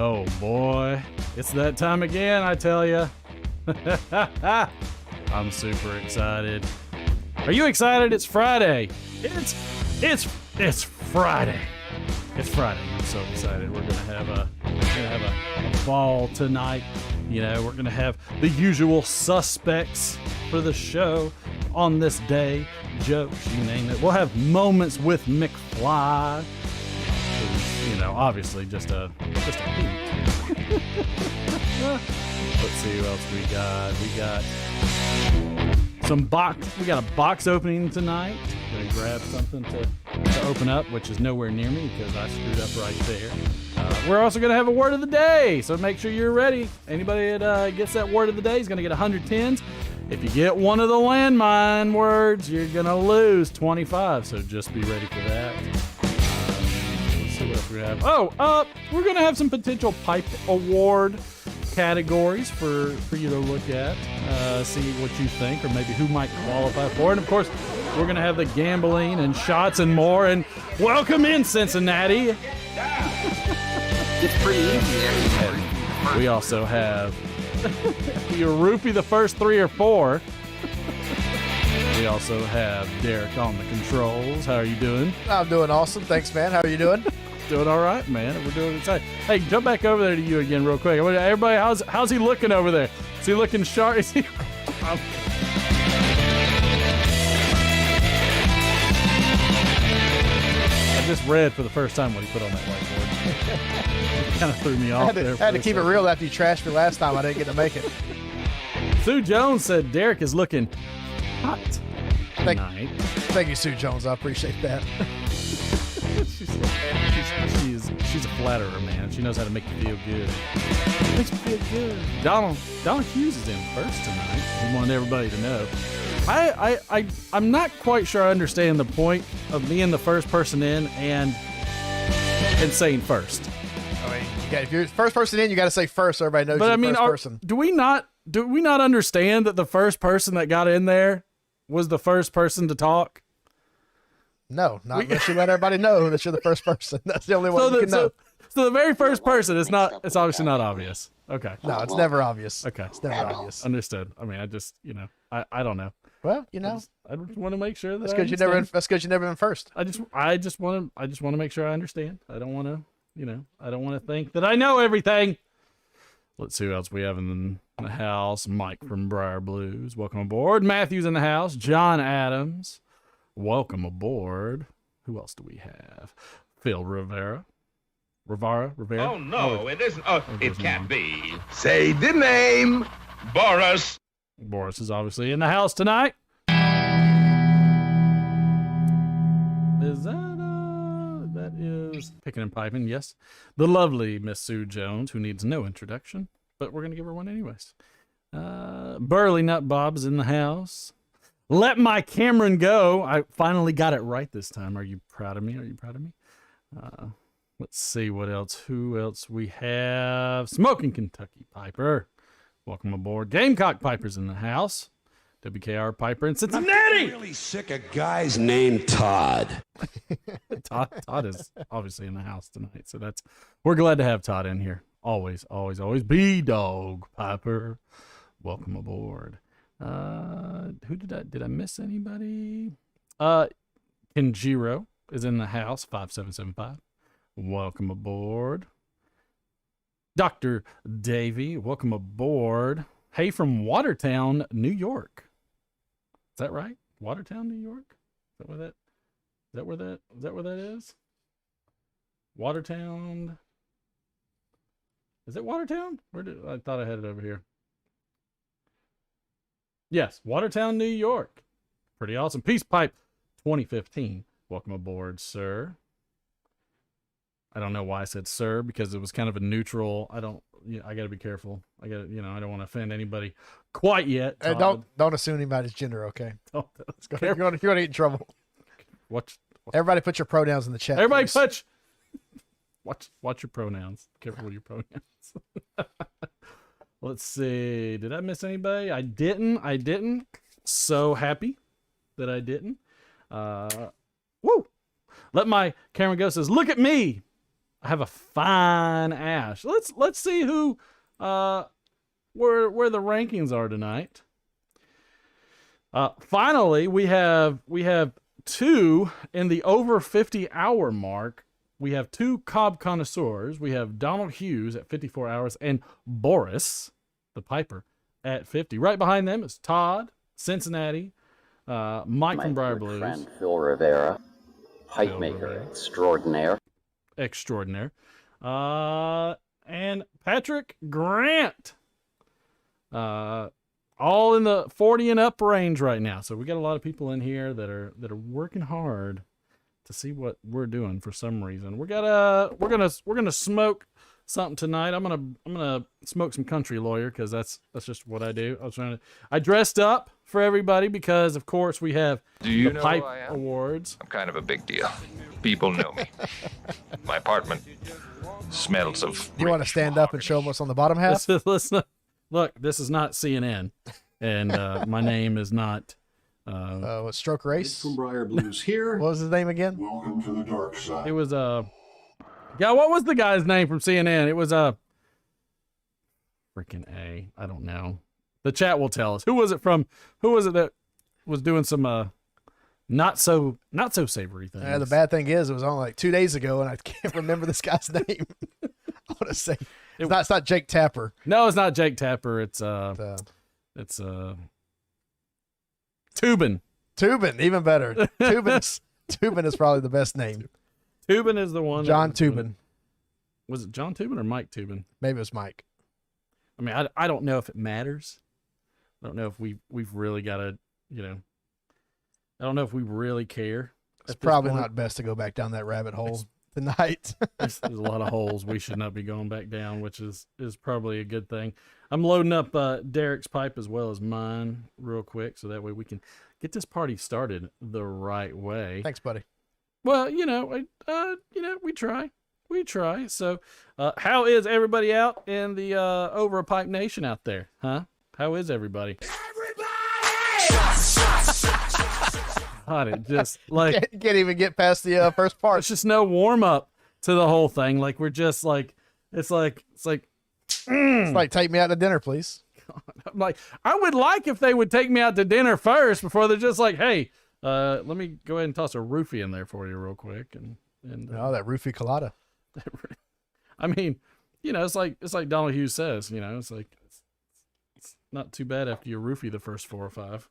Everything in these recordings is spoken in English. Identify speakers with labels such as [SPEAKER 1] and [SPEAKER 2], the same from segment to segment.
[SPEAKER 1] Oh boy, it's that time again, I tell ya. I'm super excited. Are you excited? It's Friday. It's Friday. It's Friday. I'm so excited. We're gonna have a ball tonight. You know, we're gonna have the usual suspects for the show on this day. Jokes, you name it. We'll have moments with McFly. You know, obviously just a peek. Let's see who else we got. We got a box opening tonight. Gonna grab something to open up, which is nowhere near me because I screwed up right there. We're also gonna have a word of the day, so make sure you're ready. Anybody that gets that word of the day is gonna get 100 tens. If you get one of the landmine words, you're gonna lose 25. So just be ready for that. Let's see what else we have. We're gonna have some potential pipe award categories for you to look at, see what you think, or maybe who might qualify for it. And of course, we're gonna have the gambling and shots and more. And welcome in, Cincinnati.
[SPEAKER 2] It's pretty easy.
[SPEAKER 1] We also have you roopie the first 3 or 4. We also have Derek on the controls. How are you doing?
[SPEAKER 3] I'm doing awesome. Thanks, man. How are you doing?
[SPEAKER 1] Doing all right, man. We're doing excited. Hey, jump back over there to you again real quick. Everybody, how's he looking over there? Is he looking sharp? Is he... I just read for the first time what he put on that whiteboard. It kind of threw me off there.
[SPEAKER 3] I had to keep it real after you trashed me last time. I didn't get to make it.
[SPEAKER 1] Sue Jones said Derek is looking hot tonight.
[SPEAKER 3] Thank you, Sue Jones. I appreciate that.
[SPEAKER 1] She's a flatterer, man. She knows how to make you feel good. Makes me feel good. Donald Hughes is in first tonight. He wanted everybody to know. I'm not quite sure I understand the point of being the first person in and saying first.
[SPEAKER 3] I mean, if you're first person in, you got to say first so everybody knows you're the first person.
[SPEAKER 1] Do we not understand that the first person that got in there was the first person to talk?
[SPEAKER 3] No, not unless you let everybody know that you're the first person. That's the only one you can know.
[SPEAKER 1] So the very first person, it's obviously not obvious. Okay.
[SPEAKER 3] No, it's never obvious.
[SPEAKER 1] Okay.
[SPEAKER 3] It's never obvious.
[SPEAKER 1] Understood. I mean, I just, I don't know.
[SPEAKER 3] Well,
[SPEAKER 1] I just want to make sure that
[SPEAKER 3] that's because you never been first.
[SPEAKER 1] I just want to make sure I understand. I don't want to, I don't want to think that I know everything. Let's see who else we have in the house. Mike from Briar Blues. Welcome aboard. Matthew's in the house. John Adams. Welcome aboard. Who else do we have? Phil Rivera.
[SPEAKER 4] Oh, no, it isn't. Oh, it can't be.
[SPEAKER 2] Say the name.
[SPEAKER 4] Boris.
[SPEAKER 1] Boris is obviously in the house tonight. Is that is picking and piping, yes. The lovely Miss Sue Jones, who needs no introduction, but we're going to give her one anyways. Burley Nut Bob's in the house. Let my Cameron go. I finally got it right this time. Are you proud of me? Let's see what else. Who else we have? Smoking Kentucky Piper. Welcome aboard. Gamecock Piper's in the house. WKR Piper in Cincinnati.
[SPEAKER 5] I'm really sick of guys named Todd.
[SPEAKER 1] Todd is obviously in the house tonight, so we're glad to have Todd in here. Always. B-Dog Piper. Welcome aboard. Who did I miss anybody? Kenjiro is in the house, 5775. Welcome aboard. Dr. Davey, welcome aboard. Hey, from Watertown, New York. Is that right? Watertown, New York? Is that where that is? Watertown. Is it Watertown? I thought I had it over here. Yes, Watertown, New York. Pretty awesome. Peace Pipe 2015. Welcome aboard, sir. I don't know why I said sir, because it was kind of a neutral. I got to be careful. I don't want to offend anybody quite yet.
[SPEAKER 3] Hey, don't assume anybody's gender, okay? You're going to get in trouble. Everybody put your pronouns in the chat.
[SPEAKER 1] Everybody watch your pronouns. Careful with your pronouns. Let's see. Did I miss anybody? I didn't. So happy that I didn't. Woo! Let my camera go says, look at me. have a fine ash. Let's see who where the rankings are tonight. Finally, we have 2 in the over 50 hour mark. We have 2 Cobb connoisseurs. We have Donald Hughes at 54 hours and Boris, the Piper, at 50. Right behind them is Todd, Cincinnati, Mike from Briar Blues.
[SPEAKER 6] Friend Phil Rivera, pipe maker extraordinaire.
[SPEAKER 1] And Patrick Grant. All in the 40 and up range right now. So we got a lot of people in here that are working hard to see what we're doing for some reason. We're gonna smoke something tonight. I'm gonna smoke some Country Lawyer because that's just what I do. I dressed up for everybody because of course we have the Pipe Awards.
[SPEAKER 4] I'm kind of a big deal. People know me. My apartment smells of.
[SPEAKER 3] You want to stand up and show them what's on the bottom half?
[SPEAKER 1] Look, this is not CNN, and my name is not.
[SPEAKER 3] What, Stroke Race?
[SPEAKER 5] From Briar Blues here.
[SPEAKER 3] What was his name again?
[SPEAKER 5] Welcome to the dark side.
[SPEAKER 1] It was yeah. What was the guy's name from CNN? It was freaking A. I don't know. The chat will tell us. Who was it from? Who was it that was doing some not so savory things?
[SPEAKER 3] The bad thing is, it was only like 2 days ago, and I can't remember this guy's name. I want to say it's not Jake Tapper.
[SPEAKER 1] No, it's not Jake Tapper. It's Tubin.
[SPEAKER 3] Tubin, even better. Tubin is probably the best name.
[SPEAKER 1] Tubin is the one.
[SPEAKER 3] John Tubin.
[SPEAKER 1] Was it John Tubin or Mike Tubin?
[SPEAKER 3] Maybe it was Mike.
[SPEAKER 1] I mean, I don't know if it matters. I don't know if we've really got to, I don't know if we really care.
[SPEAKER 3] It's probably not best to go back down that rabbit hole tonight.
[SPEAKER 1] There's a lot of holes we should not be going back down, which is probably a good thing. I'm loading up Derek's pipe as well as mine real quick, so that way we can get this party started the right way.
[SPEAKER 3] Thanks, buddy.
[SPEAKER 1] Well, we try. So, how is everybody out in the Over a Pipe Nation out there, huh? How is everybody? God, it just like
[SPEAKER 3] can't even get past the first part.
[SPEAKER 1] It's just no warm up to the whole thing. Like we're just like it's like
[SPEAKER 3] take me out to dinner, please.
[SPEAKER 1] I'm like, I would like if they would take me out to dinner first before they're just like, hey, let me go ahead and toss a roofie in there for you real quick and
[SPEAKER 3] that roofie colada.
[SPEAKER 1] I mean, it's like Donald Hughes says, it's like it's not too bad after you roofie the first 4 or 5.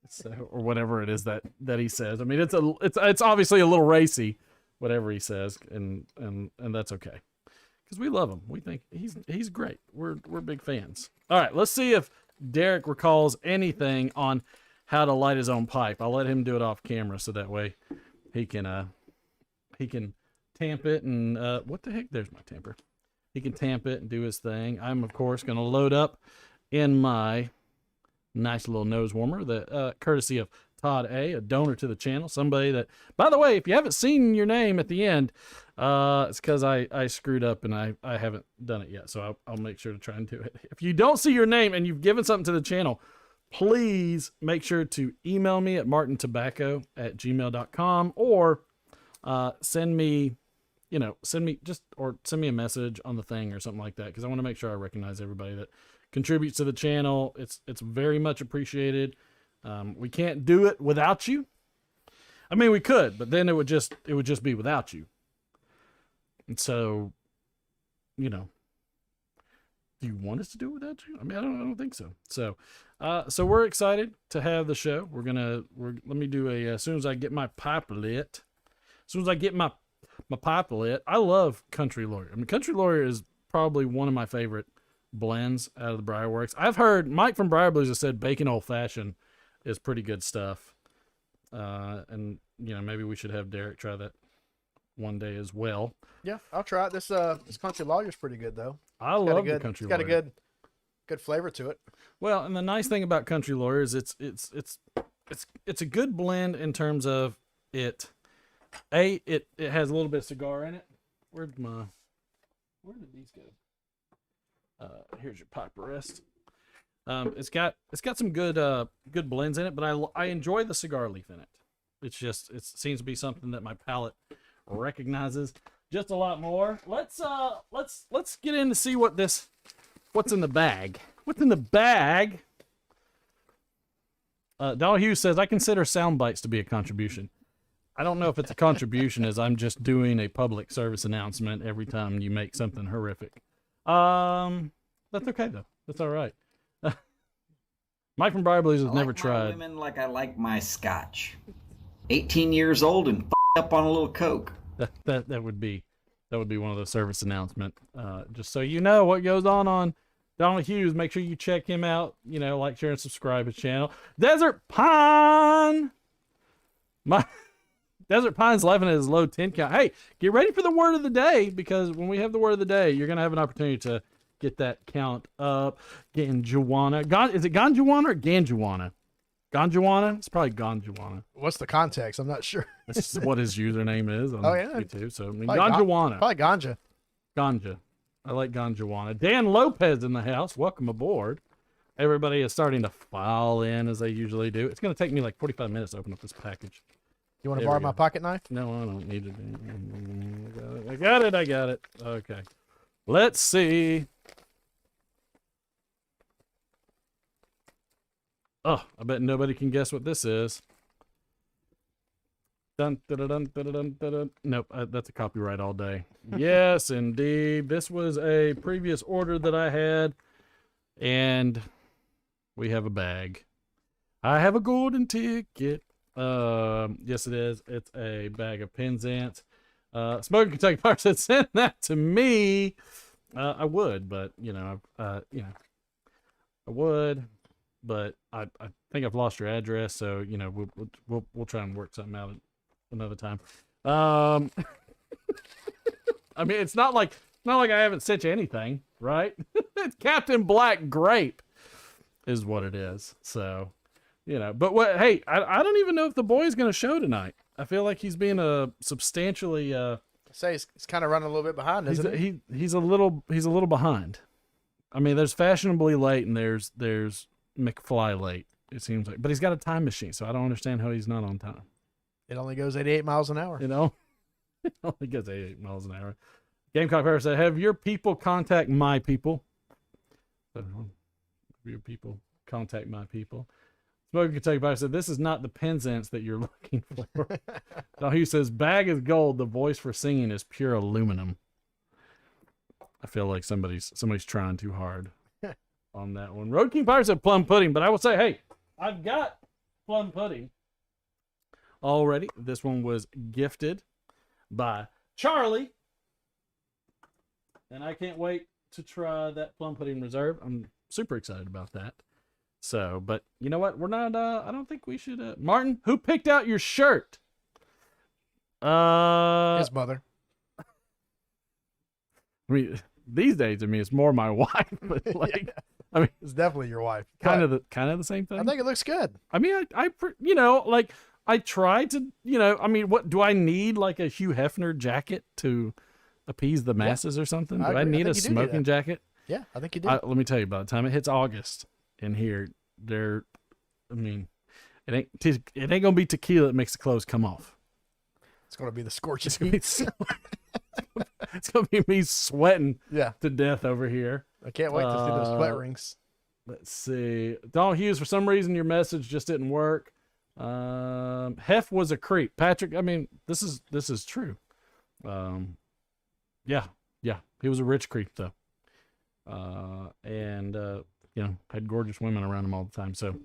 [SPEAKER 1] So, or whatever it is that he says. I mean, it's obviously a little racy, whatever he says, and that's okay, because we love him. We think he's great. We're big fans. All right, let's see if Derek recalls anything on how to light his own pipe. I'll let him do it off camera, so that way he can tamp it and what the heck? There's my tamper. He can tamp it and do his thing. I'm of course going to load up in my nice little nose warmer that courtesy of Todd A donor to the channel, somebody that, by the way, if you haven't seen your name at the end, it's because I screwed up and I haven't done it yet, so I'll make sure to try and do it. If you don't see your name and you've given something to the channel, please make sure to email me at martintobacco@gmail.com or send me a message on the thing or something like that, because I want to make sure I recognize everybody that contributes to the channel. It's very much appreciated. We can't do it without you. I mean, we could, but then it would just be without you. And so, do you want us to do it without you? I mean, I don't think so. So we're excited to have the show. Let me do as soon as I get my pipe lit. As soon as I get my pipe lit, I love Country Lawyer. I mean, Country Lawyer is probably one of my favorite blends out of the Briarworks. I've heard Mike from Briar Blues has said Bacon Old Fashioned is pretty good stuff. And maybe we should have Derek try that one day as well.
[SPEAKER 3] Yeah, I'll try it. This Country Lawyer's pretty good though.
[SPEAKER 1] I love the Country Lawyer.
[SPEAKER 3] It's got a good flavor to it.
[SPEAKER 1] Well, and the nice thing about Country Lawyer is it's a good blend in terms of it. It has a little bit of cigar in it. Where did these go? Here's your pipe rest. It's got some good blends in it, but I enjoy the cigar leaf in it. It seems to be something that my palate recognizes. just a lot more. Let's get in to see what's in the bag. What's in the bag? Donald Hughes says, I consider sound bites to be a contribution. I don't know if it's a contribution as I'm just doing a public service announcement every time you make something horrific. That's okay though. That's all right. Mike from Briar Blues has never tried.
[SPEAKER 7] Women like I like my scotch. 18 years old and up on a little Coke.
[SPEAKER 1] That would be one of the service announcements. Just so you know what goes on Donald Hughes. Make sure you check him out. You know, like, share, and subscribe his channel. Desert Pine. Desert Pine's laughing at his low 10 count. Hey, get ready for the word of the day, because when we have the word of the day, you're gonna have an opportunity to get that count up. Ganjuana. Is it Ganjuana or Ganjuana? Ganjuana? It's probably Ganjuana.
[SPEAKER 3] What's the context? I'm not sure.
[SPEAKER 1] That's what his username is on YouTube. So I mean, Ganjuana.
[SPEAKER 3] Probably ganja.
[SPEAKER 1] Ganja. I like Ganjuana. Dan Lopez in the house. Welcome aboard. Everybody is starting to file in as they usually do. It's going to take me like 45 minutes to open up this package.
[SPEAKER 3] You want to borrow my pocket knife?
[SPEAKER 1] No, I don't need it. I got it. Okay. Let's see. Oh, I bet nobody can guess what this is. Dun, dun, dun, dun, dun, dun, dun, dun. Nope, that's a copyright all day. Yes, indeed. This was a previous order that I had, and we have a bag. I have a golden ticket. Yes, it is. It's a bag of Penzance. Smoking Kentucky Fire said, send that to me. I would, but I would, but I think I've lost your address, so we'll try and work something out another time. I mean, it's not like I haven't sent you anything, right? It's Captain Black Grape is what it is. So, but hey, I don't even know if the boy's going to show tonight. I feel like he's being substantially,
[SPEAKER 3] say he's kind of running a little bit behind, isn't he?
[SPEAKER 1] He's a little behind. I mean, there's fashionably late and there's McFly late, it seems like, but he's got a time machine. So I don't understand how he's not on time.
[SPEAKER 3] It only goes 88 miles an hour.
[SPEAKER 1] It only goes 88 miles an hour. Gamecock Pepper said, have your people contact my people. Have your people contact my people. Smoking Kentucky Pepper said, this is not the Penzance that you're looking for. Now he says, bag is gold. The voice for singing is pure aluminum. I feel like somebody's trying too hard on that one. Road King Pirate said plum pudding, but I will say, hey, I've got plum pudding already. This one was gifted by Charlie, and I can't wait to try that plum pudding reserve. I'm super excited about that. So, but you know what? We're not, I don't think we should, Martin, who picked out your shirt?
[SPEAKER 3] His mother.
[SPEAKER 1] I mean, these days, it's more my wife, but like,
[SPEAKER 3] Yeah.
[SPEAKER 1] I mean,
[SPEAKER 3] It's definitely your wife.
[SPEAKER 1] kind of the same thing.
[SPEAKER 3] I think it looks good.
[SPEAKER 1] I mean, I try to, what do I need, like a Hugh Hefner jacket to appease the masses or something? Do I
[SPEAKER 3] agree.
[SPEAKER 1] need
[SPEAKER 3] I
[SPEAKER 1] a
[SPEAKER 3] think you do need
[SPEAKER 1] smoking
[SPEAKER 3] that.
[SPEAKER 1] jacket?
[SPEAKER 3] Yeah, I think you do.
[SPEAKER 1] Let me tell you, by the time it hits August in here, it ain't gonna be tequila that makes the clothes come off.
[SPEAKER 3] It's going to be the scorching
[SPEAKER 1] It's gonna
[SPEAKER 3] heat.
[SPEAKER 1] it's gonna be me sweating
[SPEAKER 3] Yeah.
[SPEAKER 1] to death over here.
[SPEAKER 3] I can't wait to see those sweat rings.
[SPEAKER 1] Let's see. Donald Hughes, for some reason your message just didn't work. Hef was a creep. Patrick, I mean, this is true. Yeah. He was a rich creep though. And had gorgeous women around him all the time. So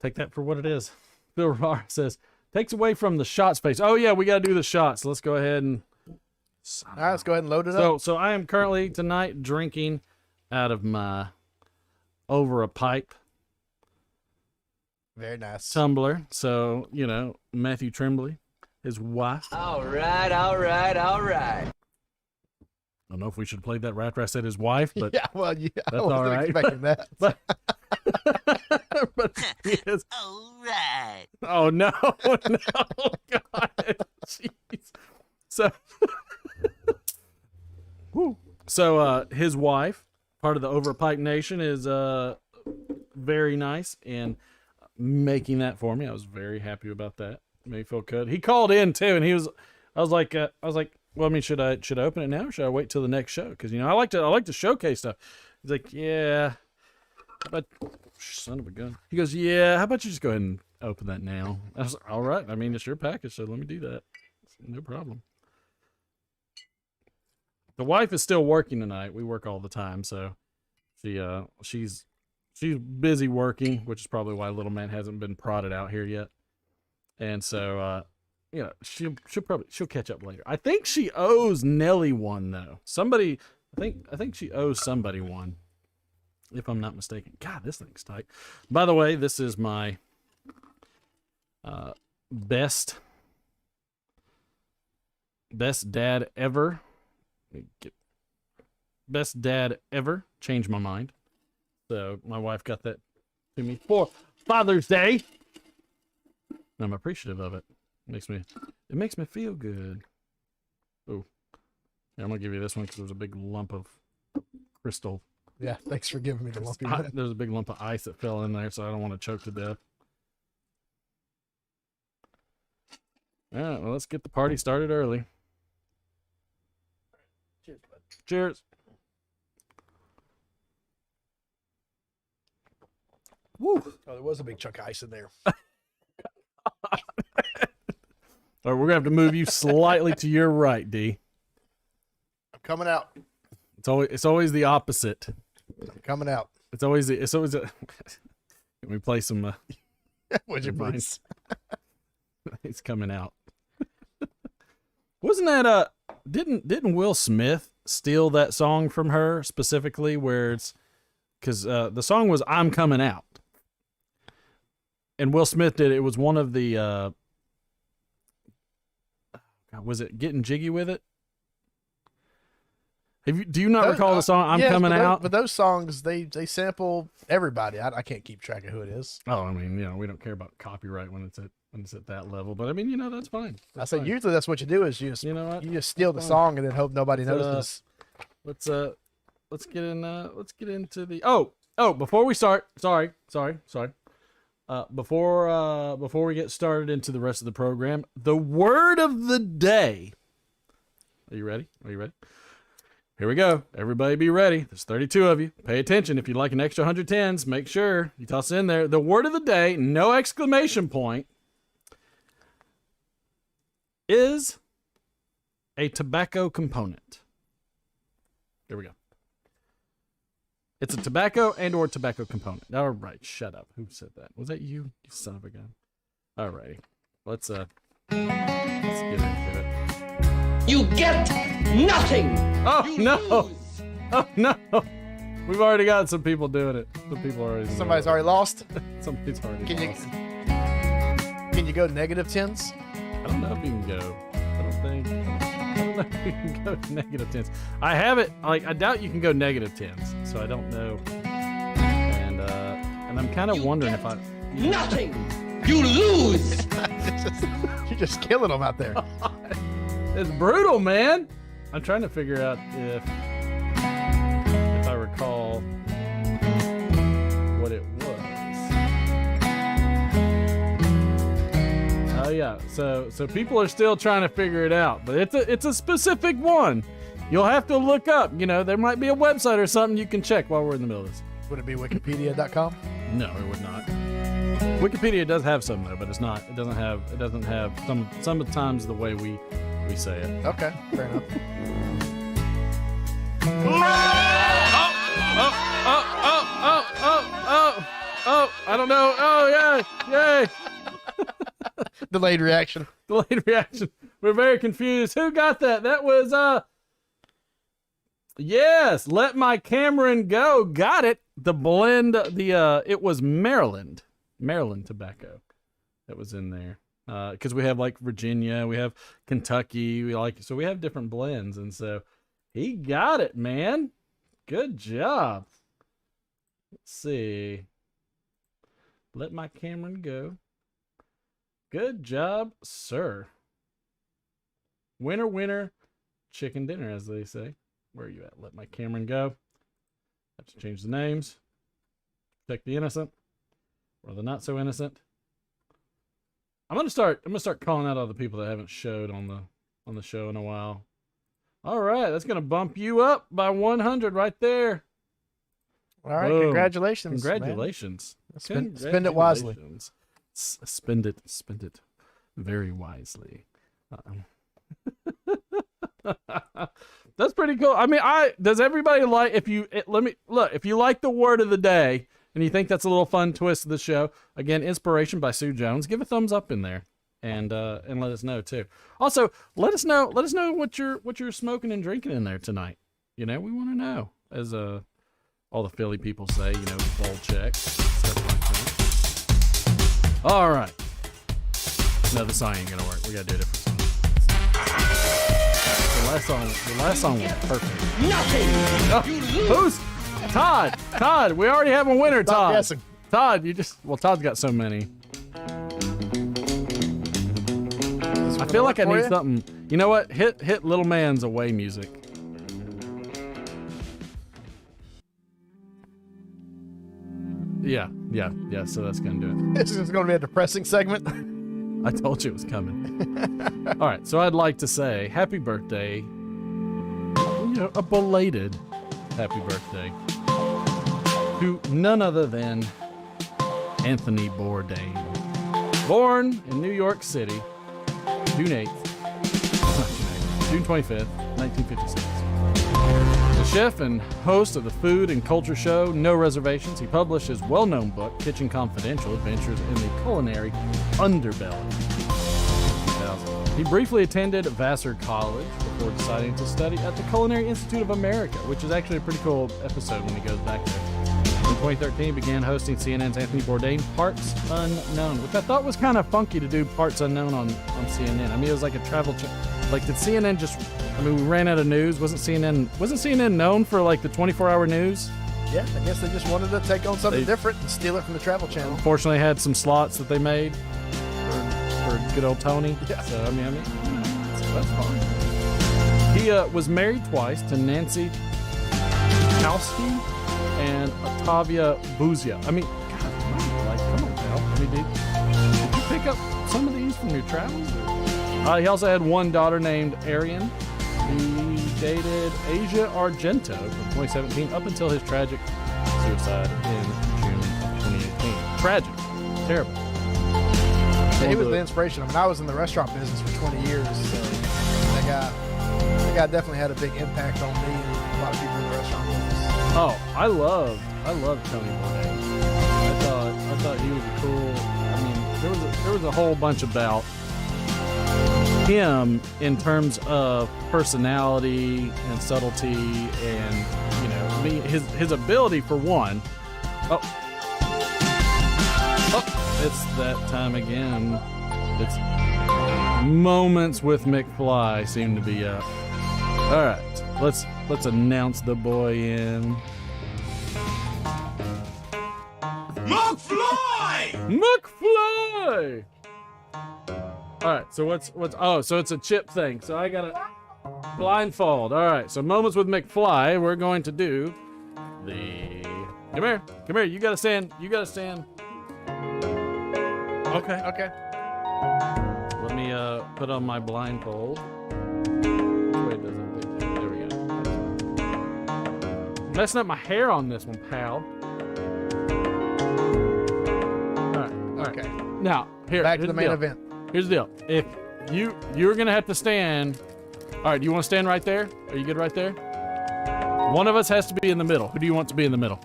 [SPEAKER 1] take that for what it is. Bill Rivara says, takes away from the shot space. Oh yeah, we got to do the shots. Let's go ahead and.
[SPEAKER 3] All right, let's go ahead and load it up.
[SPEAKER 1] So I am currently tonight drinking out of my over a pipe
[SPEAKER 3] Very nice.
[SPEAKER 1] tumbler. So, Matthew Tremblay, his wife.
[SPEAKER 2] All right.
[SPEAKER 1] I don't know if we should have played that right after I said his wife, but
[SPEAKER 3] Yeah, well, yeah, I
[SPEAKER 1] that's
[SPEAKER 3] wasn't
[SPEAKER 1] all right.
[SPEAKER 3] expecting that.
[SPEAKER 1] but he is.
[SPEAKER 2] All right.
[SPEAKER 1] Oh no, God, jeez. So his wife, part of the Over a Pipe Nation, is very nice and making that for me. I was very happy about that. Made me feel good. He called in too, and he was I was like, well, I mean, should I open it now or should I wait till the next show? Because I like to showcase stuff. He's like, yeah, but son of a gun. He goes, yeah, how about you just go ahead and open that now? I was like, all right. I mean, it's your package, so let me do that. No problem. The wife is still working tonight. We work all the time, so she's busy working, which is probably why little man hasn't been prodded out here yet. And so she'll catch up later. I think she owes Nelly one though. Somebody, I think she owes somebody one, if I'm not mistaken. God, this thing's tight. By the way, this is my best dad ever. Best dad ever. Changed my mind. So my wife got that to me for Father's Day. And I'm appreciative of it. It makes me feel good. Oh, yeah, I'm gonna give you this one because there's a big lump of crystal.
[SPEAKER 3] Yeah, thanks for giving me the lumpy one.
[SPEAKER 1] There's a big lump of ice that fell in there, so I don't want to choke to death. All right, well, let's get the party started early. Cheers, bud. Cheers.
[SPEAKER 3] Woo! Oh, there was a big chunk of ice in there.
[SPEAKER 1] All right, we're gonna have to move you slightly to your right, D.
[SPEAKER 3] I'm coming out.
[SPEAKER 1] It's always the opposite.
[SPEAKER 3] I'm coming out.
[SPEAKER 1] It's always Let me play some.
[SPEAKER 3] Would you please?
[SPEAKER 1] It's coming out. Wasn't that didn't Will Smith steal that song from her specifically? Where it's because the song was "I'm Coming Out," and Will Smith did it. It was one of the. Was it Getting Jiggy with It? Do you not recall the song "I'm Coming Out"?
[SPEAKER 3] But those songs, they sample everybody. I can't keep track of who it is.
[SPEAKER 1] Oh, I mean, we don't care about copyright when it's at that level. But I mean, that's fine.
[SPEAKER 3] I say usually that's what you do is you just steal the song and then hope nobody notices.
[SPEAKER 1] Let's get into the before we start. Sorry. Before we get started into the rest of the program, the word of the day. Are you ready? Here we go. Everybody be ready. There's 32 of you. Pay attention. If you'd like an extra 110s, make sure you toss it in there. The word of the day, no exclamation point, is a tobacco component. Here we go. It's a tobacco and or tobacco component. All right, shut up. Who said that? Was that you? You son of a gun. All righty. Let's get into it.
[SPEAKER 2] You get nothing.
[SPEAKER 1] Oh,
[SPEAKER 2] You
[SPEAKER 1] no.
[SPEAKER 2] lose.
[SPEAKER 1] Oh, no. We've already got some people doing it.
[SPEAKER 3] Somebody's already lost.
[SPEAKER 1] Somebody's already lost.
[SPEAKER 3] Can you go negative 10s?
[SPEAKER 1] I don't know if you can go. I don't know if you can go -10s. I have it. Like, I doubt you can go -10s. So I don't know. And I'm kind of wondering if I.
[SPEAKER 2] Nothing. You lose.
[SPEAKER 3] You're just killing them out there.
[SPEAKER 1] It's brutal, man. I'm trying to figure out if I recall what it was. Oh yeah, so people are still trying to figure it out, but it's a specific one. You'll have to look up. There might be a website or something you can check while we're in the middle of this.
[SPEAKER 3] Would it be Wikipedia.com?
[SPEAKER 1] No, it would not. Wikipedia does have some though, but it's not. It doesn't have sometimes the way we say it.
[SPEAKER 3] Okay, fair enough.
[SPEAKER 1] Oh, I don't know. Oh, yeah, yay.
[SPEAKER 3] Delayed reaction.
[SPEAKER 1] We're very confused. Who got that? That was, yes, Let My Cameron Go. Got it. The blend, it was Maryland tobacco that was in there. Because we have like Virginia, we have Kentucky, so we have different blends, and so he got it, man. Good job. Let's see. Let My Cameron Go. Good job, sir. Winner, winner, chicken dinner, as they say. Where are you at? Let My Cameron Go. Have to change the names. Protect the innocent, or the not so innocent. I'm gonna start calling out all the people that haven't showed on on the show in a while. All right, that's gonna bump you up by 100 right there.
[SPEAKER 3] All right,
[SPEAKER 1] Boom.
[SPEAKER 3] congratulations.
[SPEAKER 1] Congratulations.
[SPEAKER 3] Spend it wisely.
[SPEAKER 1] Spend it very wisely. That's pretty cool. I mean, does everybody like, if you like the word of the day and you think that's a little fun twist of the show, again, Inspiration by Sue Jones, give a thumbs up in there and let us know too. Also, let us know what you're smoking and drinking in there tonight. You know, we want to know, as all the Philly people say, you know, bowl check, stuff like that. All right. No, the song ain't gonna work. We gotta do a different song. The last song was perfect.
[SPEAKER 2] Nothing.
[SPEAKER 1] Who's Todd? Todd, we already have a winner,
[SPEAKER 3] Stop
[SPEAKER 1] Todd.
[SPEAKER 3] guessing.
[SPEAKER 1] Todd, Todd's got so many. I feel like I need something. You know what? Hit Little Man's Away music. Yeah. So that's gonna do it.
[SPEAKER 3] This is going to be a depressing segment.
[SPEAKER 1] I told you it was coming. All right, so I'd like to say happy birthday, you know, a belated happy birthday to none other than Anthony Bourdain. Born in New York City, June 25th, 1956. The chef and host of the food and culture show No Reservations, he published his well-known book, Kitchen Confidential: Adventures in the Culinary Underbelly. 2000. He briefly attended Vassar College before deciding to study at the Culinary Institute of America, which is actually a pretty cool episode when he goes back there. In 2013, he began hosting CNN's Anthony Bourdain Parts Unknown, which I thought was kind of funky to do Parts Unknown on CNN. I mean, it was like a travel like, did CNN just, I mean, we ran out of news. Wasn't CNN known for like the 24-hour news?
[SPEAKER 3] Yeah, I guess they just wanted to take on something different and steal it from the Travel Channel.
[SPEAKER 1] Unfortunately, had some slots that they made for good old Tony.
[SPEAKER 3] Yeah.
[SPEAKER 1] So, I mean, that's fine. He was married twice to Nancy Kowski and Octavia Buzia. I mean, God, like, come on, pal. I mean, did you pick up some of these from your travels? He also had one daughter named Arian. He dated Asia Argento from 2017 up until his tragic suicide in June of 2018. Tragic. Terrible.
[SPEAKER 3] He was the inspiration. I mean, I was in the restaurant business for 20 years, so that guy definitely had a big impact on me and a lot of people in the restaurant business.
[SPEAKER 1] Oh, I love Tony Bourdain. I thought he was cool. I mean, there was a whole bunch about him in terms of personality and subtlety, and you know, I mean, his ability for one. Oh, it's that time again. It's Moments with McFly seem to be up. All right, let's announce the boy in. McFly! All right, so so it's a chip thing. So I got a blindfold. All right, so Moments with McFly, we're going to do the, come here, you gotta stand. Okay. Let me put on my blindfold. Wait, there we go. Messing up my hair on this one, pal. All right.
[SPEAKER 3] Okay.
[SPEAKER 1] Now,
[SPEAKER 3] Back to the main event.
[SPEAKER 1] Here's the deal. If you're gonna have to stand. All right, do you want to stand right there? Are you good right there? One of us has to be in the middle. Who do you want to be in the middle?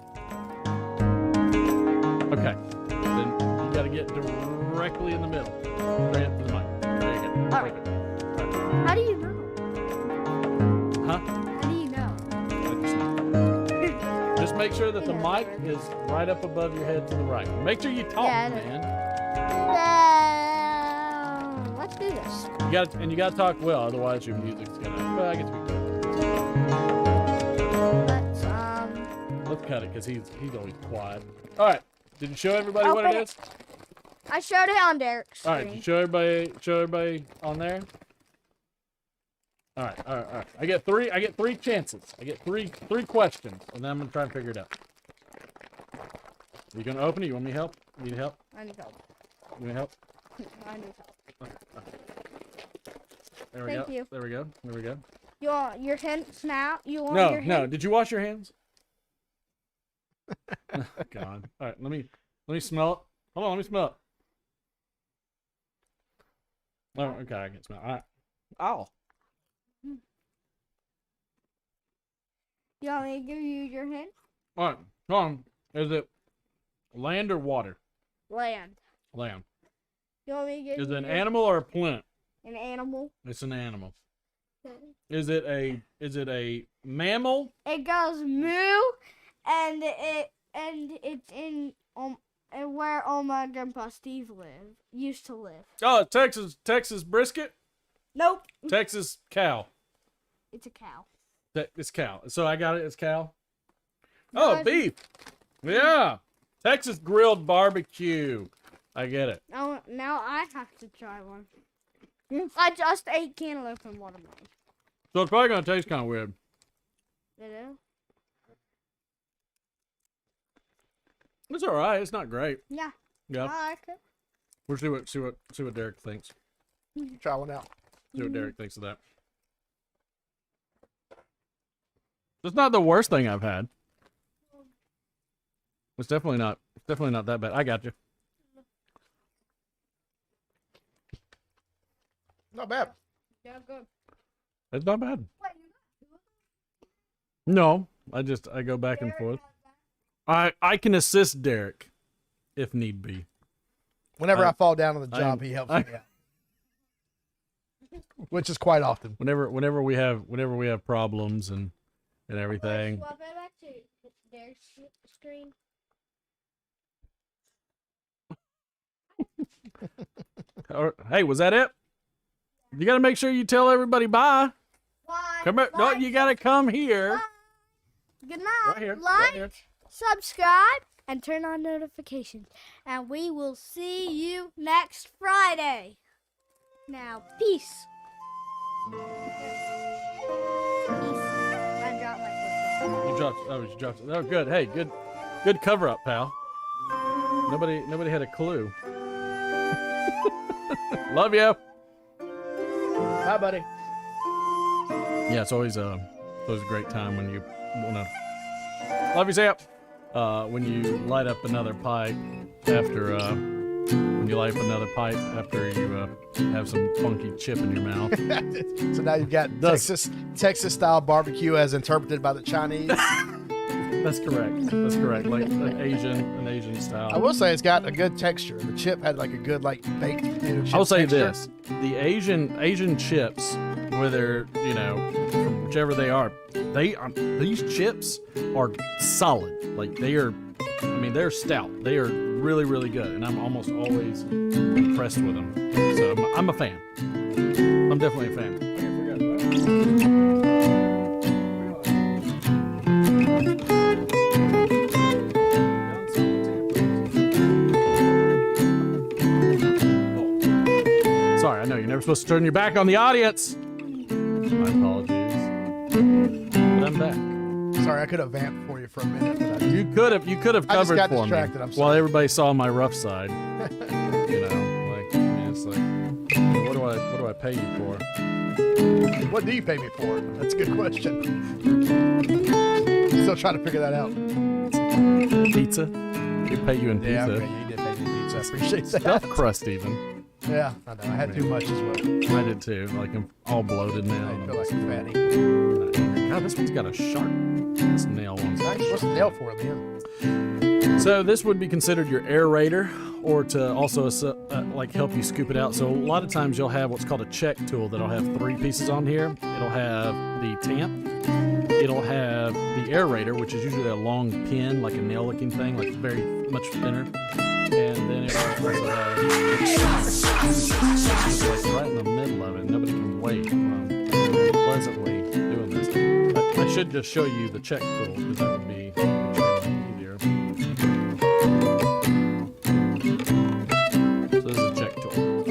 [SPEAKER 1] Okay. Then you gotta get directly in the middle. Straight up to the mic. There you go.
[SPEAKER 8] All right. How do you know?
[SPEAKER 1] Huh?
[SPEAKER 8] How do you know?
[SPEAKER 1] Just make sure that the mic is right up above your head to the right. Make sure you talk,
[SPEAKER 8] Yeah, I know.
[SPEAKER 1] man.
[SPEAKER 8] Let's do this.
[SPEAKER 1] You gotta talk well, otherwise your music's gonna. Well, I guess we can. Let's cut it because he's always quiet. All right. Did you show everybody what it
[SPEAKER 8] Open
[SPEAKER 1] is?
[SPEAKER 8] I showed it on Derek's
[SPEAKER 1] All
[SPEAKER 8] screen.
[SPEAKER 1] right. Did you show everybody on there? All right. I get three chances. I get three questions, and then I'm gonna try and figure it out. Are you gonna open it? You want me to help? Need help?
[SPEAKER 8] I need help.
[SPEAKER 1] You need help?
[SPEAKER 8] I need help.
[SPEAKER 1] There we
[SPEAKER 8] Thank
[SPEAKER 1] go.
[SPEAKER 8] you.
[SPEAKER 1] There we go. There we go.
[SPEAKER 8] You want your hints now? You want
[SPEAKER 1] No,
[SPEAKER 8] your
[SPEAKER 1] no.
[SPEAKER 8] hint?
[SPEAKER 1] Did you wash your hands? Oh, God. All right. Let me smell it. Hold on. Let me smell it. Oh, okay. I can smell it. All right. Ow.
[SPEAKER 8] You want me to give you your hint?
[SPEAKER 1] All right. Hold on. Is it land or water?
[SPEAKER 8] Land.
[SPEAKER 1] Land.
[SPEAKER 8] You want me to give
[SPEAKER 1] Is
[SPEAKER 8] you
[SPEAKER 1] it an animal or a plant?
[SPEAKER 8] an animal?
[SPEAKER 1] It's an animal. Is it a mammal?
[SPEAKER 8] It goes moo, and it's in and where all my grandpa Steve used to live.
[SPEAKER 1] Oh, Texas brisket?
[SPEAKER 8] Nope,
[SPEAKER 1] Texas cow.
[SPEAKER 8] it's a cow.
[SPEAKER 1] It's cow. So I got it. It's cow.
[SPEAKER 8] No,
[SPEAKER 1] Oh,
[SPEAKER 8] it's-
[SPEAKER 1] beef. Yeah. Texas grilled barbecue. I get it.
[SPEAKER 8] Now I have to try one. I just ate cantaloupe and watermelon.
[SPEAKER 1] So it's probably gonna taste kind of weird.
[SPEAKER 8] You know?
[SPEAKER 1] It's all right. It's not great.
[SPEAKER 8] Yeah.
[SPEAKER 1] Yeah.
[SPEAKER 8] I like it.
[SPEAKER 1] We'll see what Derek thinks.
[SPEAKER 3] Try one out.
[SPEAKER 1] See what Derek thinks of that. It's not the worst thing I've had. It's definitely not that bad. I got you.
[SPEAKER 3] Not bad.
[SPEAKER 8] Yeah, good.
[SPEAKER 1] It's not bad. No, I go back and forth. I can assist Derek if need be.
[SPEAKER 3] Whenever
[SPEAKER 1] I-
[SPEAKER 3] I fall down on the
[SPEAKER 1] I-
[SPEAKER 3] job, he helps
[SPEAKER 1] I-
[SPEAKER 3] me out. Which is quite often.
[SPEAKER 1] Whenever we have problems and everything.
[SPEAKER 8] Swap it back to their screen.
[SPEAKER 1] Hey, was that it? You got to make sure you tell everybody bye.
[SPEAKER 8] Bye.
[SPEAKER 1] Come here. No, you got to come here.
[SPEAKER 8] Good night.
[SPEAKER 1] Right here.
[SPEAKER 8] Like,
[SPEAKER 1] Right here.
[SPEAKER 8] subscribe, and turn on notifications. And we will see you next Friday. Now, peace. Peace. I dropped my foot.
[SPEAKER 1] You dropped. Oh, good. Hey, good cover up, pal. Nobody had a clue. Love you.
[SPEAKER 3] Bye, buddy.
[SPEAKER 1] Yeah, it's always a great time when you wanna. Love you, Zap. When you light up another pipe after you have some funky chip in your mouth.
[SPEAKER 3] So now you've got Texas style barbecue as interpreted by the Chinese.
[SPEAKER 1] That's correct. Like an Asian style.
[SPEAKER 3] I will say it's got a good texture. The chip had like a good baked potato chip
[SPEAKER 1] I will say
[SPEAKER 3] texture.
[SPEAKER 1] this: the Asian chips, whether from whichever they are, these chips are solid. Like they're stout. They are really, really good, and I'm almost always impressed with them. So I'm a fan. I'm definitely a fan. Sorry, I know you're never supposed to turn your back on the audience. My apologies. But I'm back.
[SPEAKER 3] Sorry, I could have vamped for you for a minute. But I
[SPEAKER 1] You could have
[SPEAKER 3] just
[SPEAKER 1] covered
[SPEAKER 3] got
[SPEAKER 1] for
[SPEAKER 3] distracted,
[SPEAKER 1] me
[SPEAKER 3] I'm
[SPEAKER 1] while
[SPEAKER 3] sorry.
[SPEAKER 1] everybody saw my rough side. It's like, what do I pay you for?
[SPEAKER 3] What do you pay me for? That's a good question. Still trying to figure that out.
[SPEAKER 1] Pizza? We pay you in pizza.
[SPEAKER 3] Yeah, okay, you did pay me pizza. I appreciate that.
[SPEAKER 1] Stuffed crust even.
[SPEAKER 3] Yeah, I know. I had too much as well.
[SPEAKER 1] I did too. Like I'm all bloated now.
[SPEAKER 3] I feel like a fatty.
[SPEAKER 1] God, this one's got a sharp nail one.
[SPEAKER 3] Nice. What's the nail for then?
[SPEAKER 1] So this would be considered your aerator, or to also help you scoop it out. So a lot of times you'll have what's called a check tool that'll have 3 pieces on here. It'll have the tamp, it'll have the aerator, which is usually a long pin, like a nail-looking thing, like very much thinner. And then it will also have like right in the middle of it. Nobody can wait. I'm pleasantly doing this. I should just show you the check tool because that would be easier. So this is a check tool.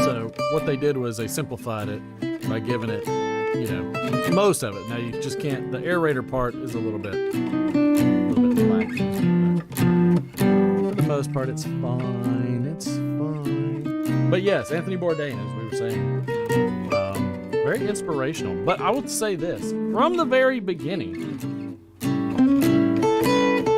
[SPEAKER 1] So what they did was they simplified it by giving it, most of it. Now you just can't. The aerator part is a little bit lacking. For the most part, it's fine. It's fine. But yes, Anthony Bourdain, as we were saying, very inspirational. But I would say this from the very beginning,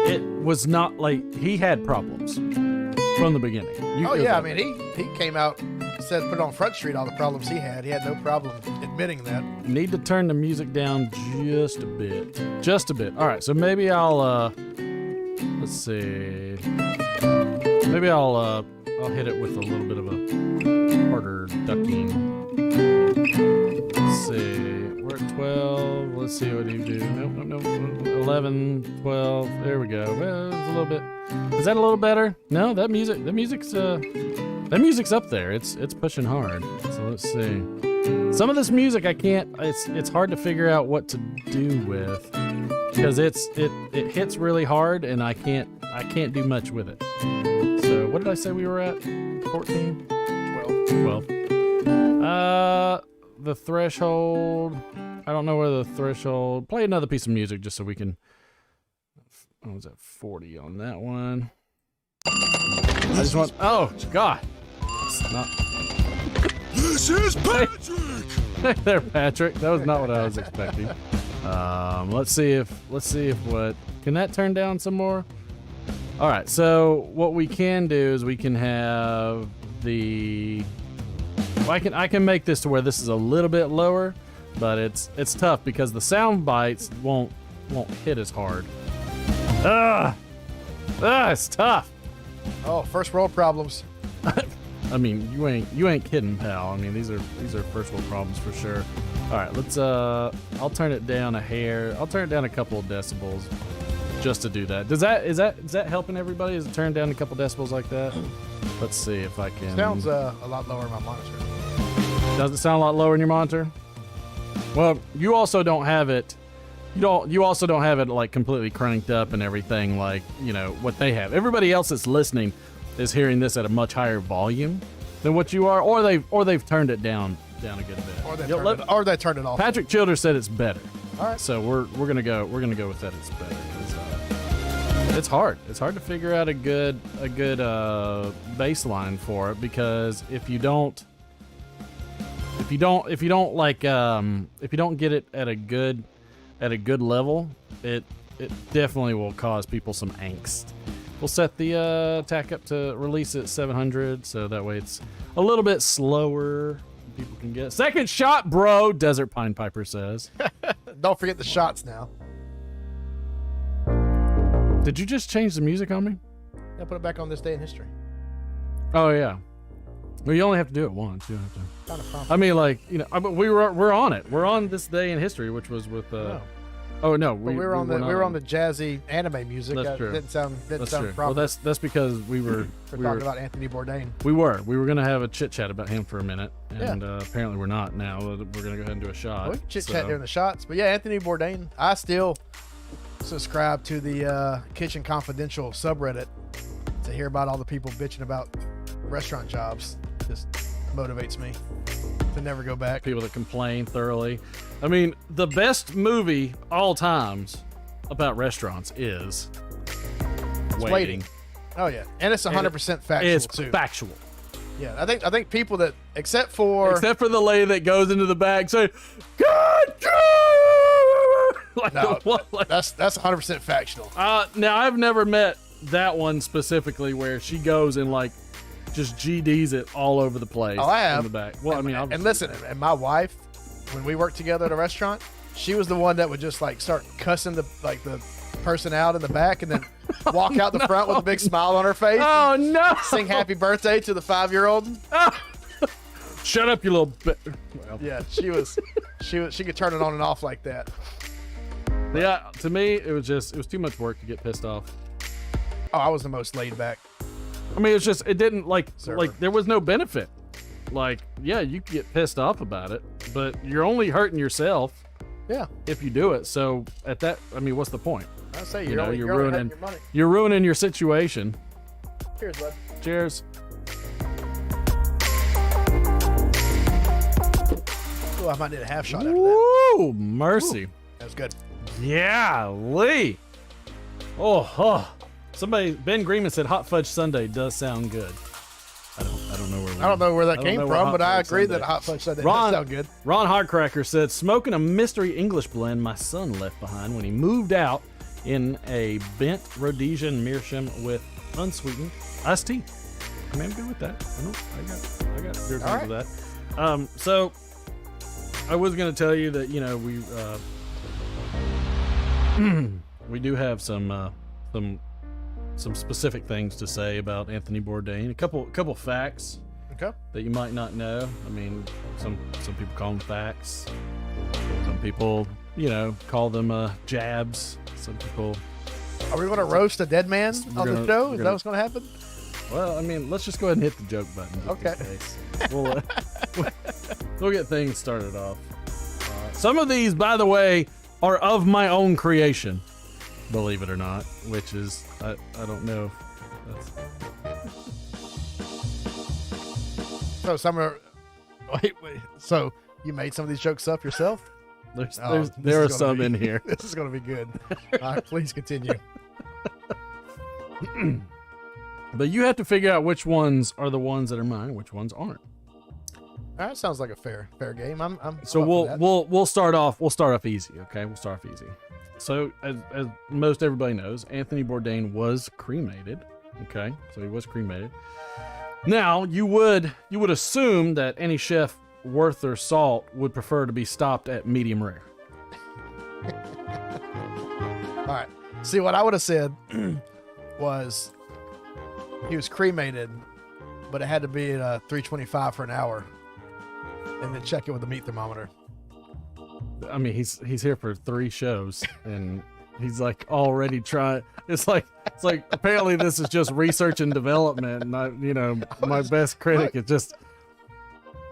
[SPEAKER 1] it was not like he had problems from the beginning.
[SPEAKER 3] Oh yeah, I mean he came out, said put on Front Street all the problems he had. He had no problem admitting that.
[SPEAKER 1] Need to turn the music down just a bit. Just a bit. All right, so maybe I'll let's see. Maybe I'll hit it with a little bit of a harder ducking. Let's see. We're at 12. Let's see what he do. Nope. 11, 12. There we go. Well, it's a little bit. Is that a little better? No, that music's up there. It's pushing hard. So let's see. Some of this music I can't. It's hard to figure out what to do with because it hits really hard and I can't do much with it. So what did I say we were at? 14? 12. The threshold. I don't know where the threshold. Play another piece of music just so we can. I was at 40 on that one. I just want. Oh God. It's not.
[SPEAKER 5] This is Patrick.
[SPEAKER 1] There, Patrick. That was not what I was expecting. Let's see if what can that turn down some more. All right. So what we can do is we can have the. I can make this to where this is a little bit lower, but it's tough because the sound bites won't hit as hard. It's tough.
[SPEAKER 3] Oh, first world problems.
[SPEAKER 1] I mean, you ain't kidding, pal. I mean, these are first world problems for sure. All right, let's I'll turn it down a hair. I'll turn it down a couple of decibels just to do that. Is that helping everybody? Is it turned down a couple decibels like that? Let's see if I can.
[SPEAKER 3] Sounds a lot lower in my monitor.
[SPEAKER 1] Does it sound a lot lower in your monitor? Well, you also don't have it. You also don't have it like completely cranked up and everything like, you know, what they have. Everybody else that's listening is hearing this at a much higher volume than what you are, or they've turned it down a good bit.
[SPEAKER 3] Or they turned it off.
[SPEAKER 1] Patrick Childers said it's better.
[SPEAKER 3] All right.
[SPEAKER 1] So we're gonna go with that. It's better. It's hard. It's hard to figure out a good baseline for it because if you don't get it at a good level, it definitely will cause people some angst. We'll set the attack up to release at 700, so that way it's a little bit slower. People can get second shot, bro. Desert Pine Piper says.
[SPEAKER 3] Don't forget the shots now.
[SPEAKER 1] Did you just change the music on me?
[SPEAKER 3] Yeah, put it back on this day in history.
[SPEAKER 1] Oh yeah. Well, you only have to do it once. You don't have to.
[SPEAKER 3] Kind of prompt.
[SPEAKER 1] I mean, like, you know, but we're on it. We're on this day in history, which was with. Oh no,
[SPEAKER 3] we were on the jazzy anime music.
[SPEAKER 1] That's true.
[SPEAKER 3] Didn't sound
[SPEAKER 1] true.
[SPEAKER 3] proper.
[SPEAKER 1] Well, that's because we were
[SPEAKER 3] talking about Anthony Bourdain.
[SPEAKER 1] We were gonna have a chit chat about him for a minute, and apparently we're not. Now we're gonna go ahead and do a shot.
[SPEAKER 3] We can chit chat during the shots, but yeah, Anthony Bourdain. I still subscribe to the Kitchen Confidential subreddit to hear about all the people bitching about restaurant jobs. Just motivates me to never go back.
[SPEAKER 1] People that complain thoroughly. I mean, the best movie all times about restaurants is Waiting.
[SPEAKER 3] Oh yeah, and it's 100% factual
[SPEAKER 1] it's
[SPEAKER 3] too.
[SPEAKER 1] Factual.
[SPEAKER 3] Yeah, I think people that except for
[SPEAKER 1] the lady that goes into the bag saying, "God, like
[SPEAKER 3] no,
[SPEAKER 1] like,
[SPEAKER 3] that's 100% factual.
[SPEAKER 1] Now I've never met that one specifically where she goes and like just GDs it all over the place.
[SPEAKER 3] Oh, I have.
[SPEAKER 1] In the back. Well, I mean,
[SPEAKER 3] and listen, and my wife, when we worked together at a restaurant, she was the one that would just like start cussing the person out in the back and then walk out the front with a big smile on her face.
[SPEAKER 1] Oh no!
[SPEAKER 3] Sing happy birthday to the 5-year-old.
[SPEAKER 1] Shut up, you little bit. Well.
[SPEAKER 3] Yeah, she could turn it on and off like that.
[SPEAKER 1] Yeah, to me, it was too much work to get pissed off.
[SPEAKER 3] Oh, I was the most laid back.
[SPEAKER 1] I mean, it didn't like there was no benefit. Like, yeah, you could get pissed off about it, but you're only hurting yourself.
[SPEAKER 3] Yeah.
[SPEAKER 1] If you do it. So at that, I mean, what's the point?
[SPEAKER 3] I say
[SPEAKER 1] you're
[SPEAKER 3] ruining your money.
[SPEAKER 1] You're ruining your situation.
[SPEAKER 3] Cheers, bud.
[SPEAKER 1] Cheers.
[SPEAKER 3] Oh, I might need a half shot after that.
[SPEAKER 1] Ooh, mercy.
[SPEAKER 3] Ooh, that was good.
[SPEAKER 1] Yeah, Lee. Oh. Somebody, Ben Greenman said hot fudge sundae does sound good. I don't
[SPEAKER 3] I don't know where that
[SPEAKER 1] I don't
[SPEAKER 3] came
[SPEAKER 1] know where
[SPEAKER 3] from,
[SPEAKER 1] Hot
[SPEAKER 3] but I
[SPEAKER 1] Fudge
[SPEAKER 3] agree
[SPEAKER 1] Sundae-
[SPEAKER 3] that Hot Fudge Sundae
[SPEAKER 1] Ron-
[SPEAKER 3] does sound good.
[SPEAKER 1] Ron Hardcracker said, smoking a mystery English blend my son left behind when he moved out in a bent Rhodesian meerschaum with unsweetened iced tea. I mean, I'm good with that. I got zero problems with that. So I was going to tell you that, we do have some specific things to say about Anthony Bourdain. A couple facts
[SPEAKER 3] Okay.
[SPEAKER 1] that you might not know. I mean, some people call them facts. Some people, call them jabs. Some people.
[SPEAKER 3] Are we going to roast a dead man on the show?
[SPEAKER 1] we're
[SPEAKER 3] Is that
[SPEAKER 1] gonna-
[SPEAKER 3] what's going to happen?
[SPEAKER 1] Well, I mean, let's just go ahead and hit the joke button. just in
[SPEAKER 3] Okay.
[SPEAKER 1] case. We'll get things started off. Some of these, by the way, are of my own creation, believe it or not. Which is, I don't know if that's.
[SPEAKER 3] So some are. Wait. So you made some of these jokes up yourself? Oh,
[SPEAKER 1] There are
[SPEAKER 3] this is gonna
[SPEAKER 1] some
[SPEAKER 3] be-
[SPEAKER 1] in here.
[SPEAKER 3] This is going to be good. All right, please continue.
[SPEAKER 1] But you have to figure out which ones are the ones that are mine and which ones aren't.
[SPEAKER 3] All right, sounds like a fair game. I'm
[SPEAKER 1] So
[SPEAKER 3] up for that.
[SPEAKER 1] we'll start off easy, okay? We'll start off easy. So as most everybody knows, Anthony Bourdain was cremated, okay? So he was cremated. Now, you would assume that any chef worth their salt would prefer to be stopped at medium rare.
[SPEAKER 3] All right. See, what I would have said was he was cremated, but it had to be at 325 for an hour, and then check it with the meat thermometer.
[SPEAKER 1] I mean, he's here for 3 shows and he's like already trying. It's like apparently this is just research and development. And my best critic is just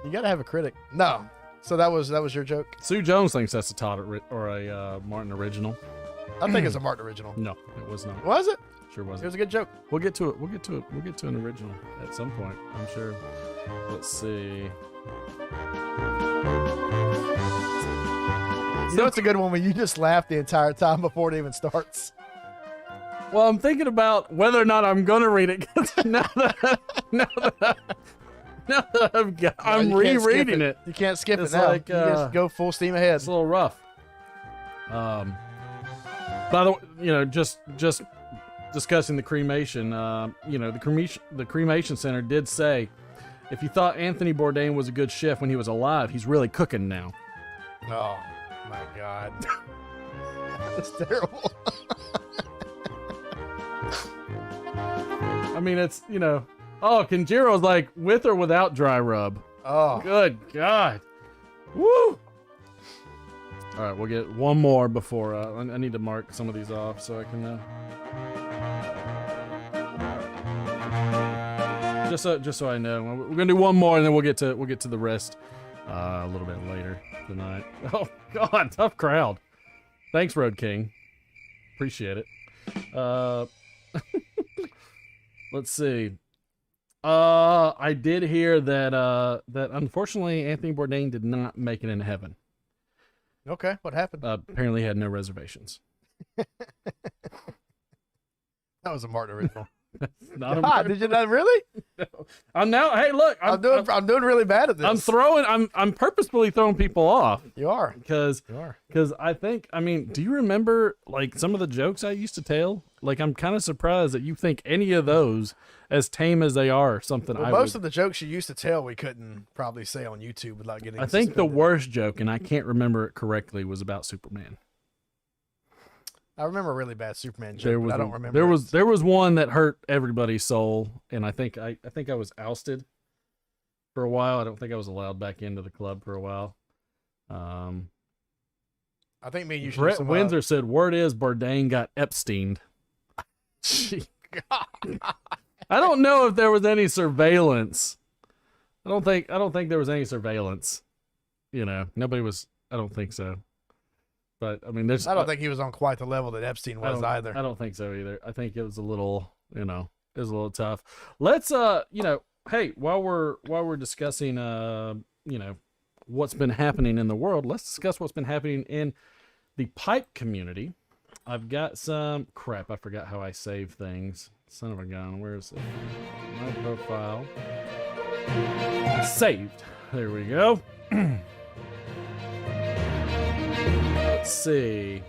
[SPEAKER 3] You got to have a critic. No. So that was your joke.
[SPEAKER 1] Sue Jones thinks that's a Todd or a Martin original.
[SPEAKER 3] I think it's a Martin original.
[SPEAKER 1] No, it was not.
[SPEAKER 3] Was it?
[SPEAKER 1] Sure
[SPEAKER 3] It
[SPEAKER 1] wasn't.
[SPEAKER 3] was a good joke.
[SPEAKER 1] We'll get to it. We'll get to an original at some point, I'm sure. Let's see.
[SPEAKER 3] You know, it's a good one when you just laugh the entire time before it even starts.
[SPEAKER 1] Well, I'm thinking about whether or not I'm gonna read it 'cause now that I'm
[SPEAKER 3] You can't skip
[SPEAKER 1] rereading it.
[SPEAKER 3] You can't skip
[SPEAKER 1] It's
[SPEAKER 3] it now.
[SPEAKER 1] like,
[SPEAKER 3] you just go full steam ahead.
[SPEAKER 1] It's a little rough. By the way, just discussing the cremation. The cremation center did say, if you thought Anthony Bourdain was a good chef when he was alive, he's really cooking now.
[SPEAKER 3] Oh my God. That's terrible.
[SPEAKER 1] I mean, it's Oh, Kenjiro's like with or without dry rub.
[SPEAKER 3] Oh.
[SPEAKER 1] Good God. Woo! All right, we'll get one more before I need to mark some of these off so I can just so I know. We're gonna do one more and then we'll get to the rest a little bit later tonight. Oh God, tough crowd. Thanks, Road King. Appreciate it. Let's see. I did hear that unfortunately Anthony Bourdain did not make it into heaven.
[SPEAKER 3] Okay, what happened?
[SPEAKER 1] Apparently he had no reservations.
[SPEAKER 3] That was a Martin original.
[SPEAKER 1] Not a
[SPEAKER 3] God, did you not really?
[SPEAKER 1] I'm now. Hey, look,
[SPEAKER 3] I'm doing really bad at this.
[SPEAKER 1] I'm purposefully throwing people off
[SPEAKER 3] You are.
[SPEAKER 1] because I think, do you remember like some of the jokes I used to tell? Like, I'm kind of surprised that you think any of those, as tame as they are, something
[SPEAKER 3] Well, most of the jokes you used to tell, we couldn't probably say on YouTube without getting.
[SPEAKER 1] I think the
[SPEAKER 3] suspended.
[SPEAKER 1] worst joke, and I can't remember it correctly, was about Superman.
[SPEAKER 3] I remember a really bad Superman joke.
[SPEAKER 1] There
[SPEAKER 3] but
[SPEAKER 1] was
[SPEAKER 3] I don't remember.
[SPEAKER 1] there was one that hurt everybody's soul, and I think I was ousted for a while. I don't think I was allowed back into the club for a while.
[SPEAKER 3] I think me and you should.
[SPEAKER 1] Brett
[SPEAKER 3] do some,
[SPEAKER 1] Windsor said, "Word is Bourdain got Epsteined." I don't know if there was any surveillance. I don't think there was any surveillance. Nobody was. I don't think so. But I mean, there's.
[SPEAKER 3] I don't think he was on quite the level that Epstein was either.
[SPEAKER 1] I don't think so either. I think it was a little, it was a little tough. Let's, hey, while we're discussing, what's been happening in the world, let's discuss what's been happening in the pipe community. I've got some crap. I forgot how I save things. Son of a gun. Where is it? My profile. Saved. There we go. Let's see.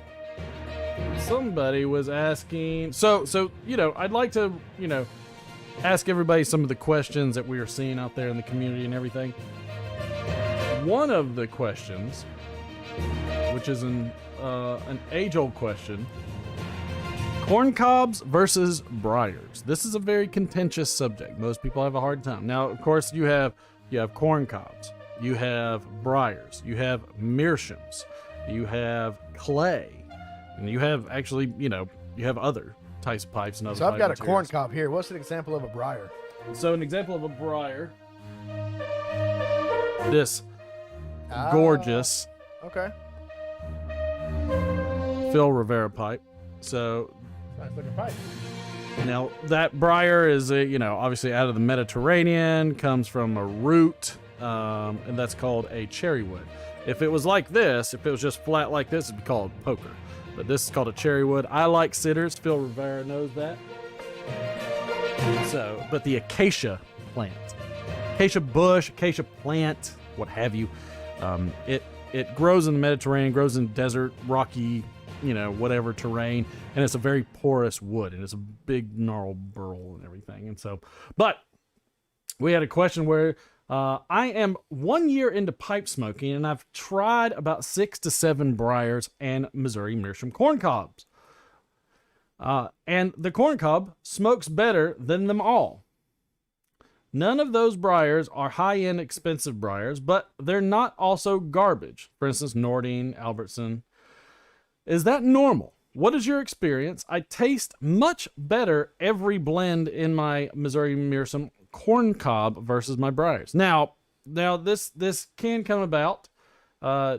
[SPEAKER 1] Somebody was asking. So I'd like to, ask everybody some of the questions that we are seeing out there in the community and everything. One of the questions, which is an age-old question, corn cobs versus briars. This is a very contentious subject. Most people have a hard time. Now, of course, you have corn cobs, you have briars, you have meerschaums, you have clay, and you have actually, you have other types of pipes and other.
[SPEAKER 3] So I've got a corn
[SPEAKER 1] materials.
[SPEAKER 3] cob here. What's an example of a briar?
[SPEAKER 1] So an example of a briar, this gorgeous
[SPEAKER 3] Okay.
[SPEAKER 1] Phil Rivera pipe. So
[SPEAKER 3] Nice looking pipe.
[SPEAKER 1] now that briar is obviously out of the Mediterranean, comes from a root, and that's called a cherry wood. If it was like this, if it was just flat like this, it'd be called poker. But this is called a cherry wood. I like cedars. Phil Rivera knows that. So, but the acacia plant, acacia bush, acacia plant, what have you, it grows in the Mediterranean, grows in desert, rocky, whatever terrain, and it's a very porous wood, and it's a big gnarled burl and everything. And so, but we had a question where I am 1 year into pipe smoking, and I've tried about 6 to 7 briars and Missouri meerschaum corn cobs. And the corn cob smokes better than them all. None of those briars are high-end expensive briars, but they're not also garbage. For instance, Nordine, Albertson. Is that normal? What is your experience? I taste much better every blend in my Missouri meerschaum corn cob versus my briars. Now this can come about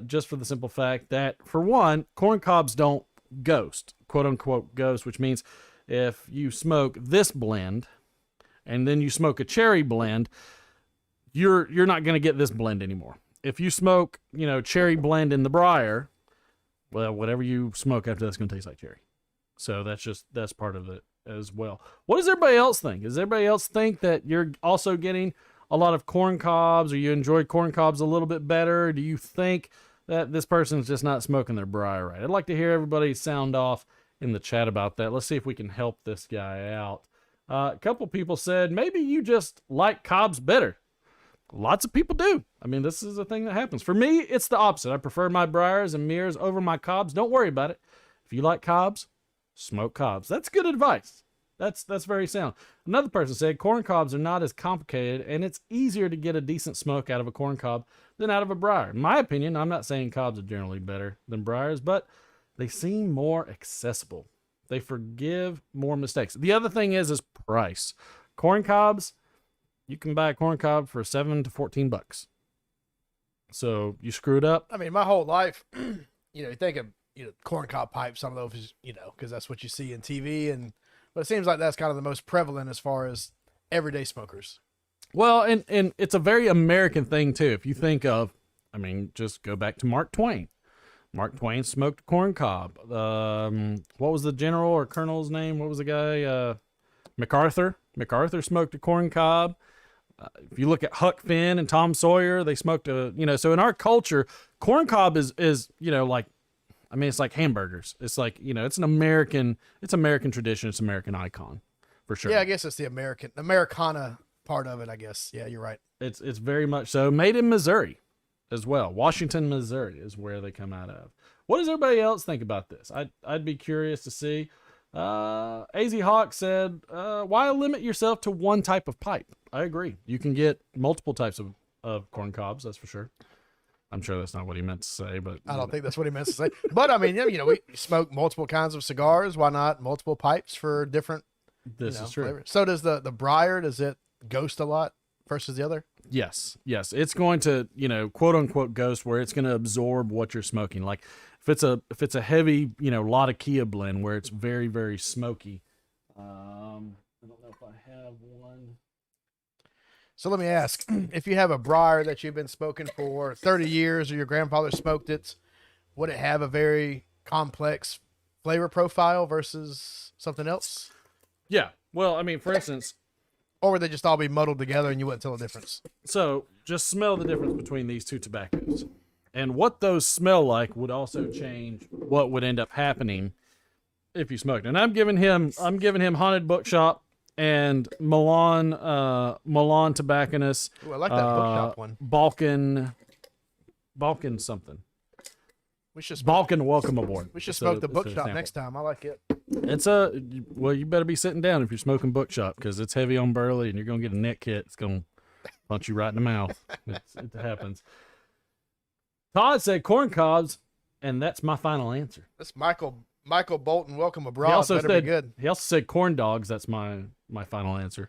[SPEAKER 1] just for the simple fact that, for one, corn cobs don't ghost, quote unquote ghost, which means if you smoke this blend and then you smoke a cherry blend, you're not going to get this blend anymore. If you smoke, cherry blend in the briar, well, whatever you smoke after that's going to taste like cherry. So that's part of it as well. What does everybody else think? Does everybody else think that you're also getting a lot of corn cobs, or you enjoy corn cobs a little bit better? Do you think that this person's just not smoking their briar right? I'd like to hear everybody sound off in the chat about that. Let's see if we can help this guy out. A couple people said maybe you just like cobs better. Lots of people do. I mean, this is a thing that happens. For me, it's the opposite. I prefer my briars and mears over my cobs. Don't worry about it. If you like cobs, smoke cobs. That's good advice. That's very sound. Another person said corn cobs are not as complicated, and it's easier to get a decent smoke out of a corn cob than out of a briar. In my opinion, I'm not saying cobs are generally better than briars, but they seem more accessible. They forgive more mistakes. The other thing is price. Corn cobs, you can buy a corn cob for $7 to $14. So you screwed up.
[SPEAKER 3] I mean, my whole life, you think of corn cob pipes, some of those, because that's what you see in TV, but it seems like that's kind of the most prevalent as far as everyday smokers.
[SPEAKER 1] Well, and it's a very American thing too. If you think of, just go back to Mark Twain. Mark Twain smoked a corn cob. What was the general or colonel's name? What was the guy? MacArthur. MacArthur smoked a corn cob. If you look at Huck Finn and Tom Sawyer, they smoked so in our culture, corn cob is like, it's like hamburgers. It's like, it's American tradition. It's American icon for sure.
[SPEAKER 3] Yeah, I guess it's the Americana part of it, I guess. Yeah, you're right.
[SPEAKER 1] It's very much so. Made in Missouri as well. Washington, Missouri is where they come out of. What does everybody else think about this? I'd be curious to see. AZ Hawk said, why limit yourself to one type of pipe? I agree. You can get multiple types of corn cobs, that's for sure. I'm sure that's not what he meant to say, but
[SPEAKER 3] I don't think that's what he meant to say. But we smoke multiple kinds of cigars. Why not multiple pipes for different
[SPEAKER 1] this is true.
[SPEAKER 3] flavors? So does the briar, does it ghost a lot versus the other?
[SPEAKER 1] Yes. It's going to, quote unquote ghost, where it's going to absorb what you're smoking. Like if it's a heavy, Latakia blend where it's very, very smoky. I don't know if I have one.
[SPEAKER 3] So let me ask, if you have a briar that you've been smoking for 30 years or your grandfather smoked it, would it have a very complex flavor profile versus something else?
[SPEAKER 1] Yeah. Well, for instance,
[SPEAKER 3] Or would they just all be muddled together and you wouldn't tell the difference?
[SPEAKER 1] So just smell the difference between these two tobaccos. And what those smell like would also change what would end up happening if you smoked. And I'm giving him Haunted Bookshop and Milan Tobacconist.
[SPEAKER 3] Ooh, I like that bookshop one.
[SPEAKER 1] Balkan something.
[SPEAKER 3] We should
[SPEAKER 1] Balkan Welcome Aboard.
[SPEAKER 3] We should
[SPEAKER 1] It's
[SPEAKER 3] smoke
[SPEAKER 1] a-
[SPEAKER 3] the
[SPEAKER 1] it's a
[SPEAKER 3] bookshop
[SPEAKER 1] sample.
[SPEAKER 3] next time. I like it.
[SPEAKER 1] Well, you better be sitting down if you're smoking Bookshop because it's heavy on burley and you're going to get a neck hit. It's going to punch you right in the mouth. It happens. Todd said corn cobs, and that's my final answer.
[SPEAKER 3] That's Michael Bolton. Welcome abroad.
[SPEAKER 1] He also
[SPEAKER 3] Better
[SPEAKER 1] said
[SPEAKER 3] be good.
[SPEAKER 1] he also said corn dogs. That's my final answer.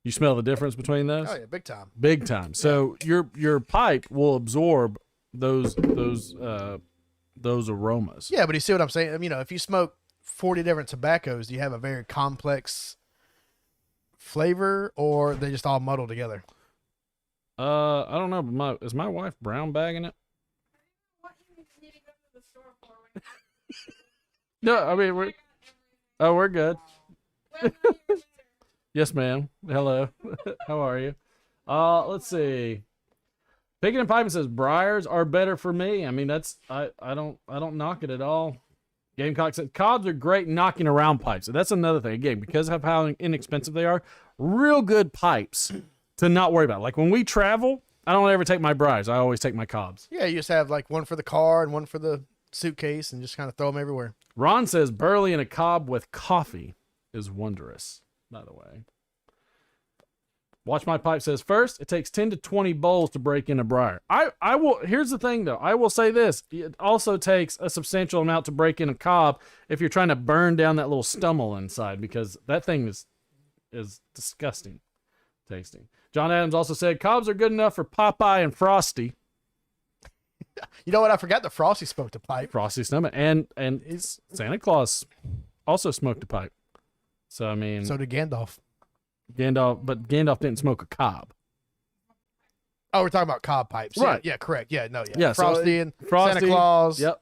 [SPEAKER 1] You smell the difference between those?
[SPEAKER 3] Oh yeah, big time.
[SPEAKER 1] Big time. So your pipe will absorb those aromas.
[SPEAKER 3] Yeah, but you see what I'm saying? You know, if you smoke 40 different tobaccos, do you have a very complex flavor, or they just all muddle together?
[SPEAKER 1] I don't know, but is my wife brown bagging it? No, I mean we're good. Yes, ma'am. Hello. How are you? Let's see. Picking and Piping says Briars are better for me. I mean, that's I don't knock it at all. Gamecock said cobs are great knocking around pipes. So that's another thing. Again, because of how inexpensive they are, real good pipes to not worry about. Like when we travel, I don't ever take my Briars. I always take my cobs.
[SPEAKER 3] Yeah, you just have like one for the car and one for the suitcase and just kind of throw them everywhere.
[SPEAKER 1] Ron says burley in a cob with coffee is wondrous, by the way. Watch My Pipe says, first, it takes 10 to 20 bowls to break in a briar. I will, here's the thing though. I will say this. It also takes a substantial amount to break in a cob if you're trying to burn down that little stummel inside, because that thing is disgusting tasting. John Adams also said, cobs are good enough for Popeye and Frosty.
[SPEAKER 3] You know what? I forgot the Frosty smoked a pipe.
[SPEAKER 1] Frosty stomach. And Santa Claus also smoked a pipe. So, I mean.
[SPEAKER 3] So did Gandalf.
[SPEAKER 1] But Gandalf didn't smoke a cob.
[SPEAKER 3] Oh, we're talking about cob pipes.
[SPEAKER 1] Right.
[SPEAKER 3] Yeah, correct. Yeah, no, yeah.
[SPEAKER 1] Yeah, so
[SPEAKER 3] Frosty and
[SPEAKER 1] Frosty,
[SPEAKER 3] Santa Claus.
[SPEAKER 1] Yep.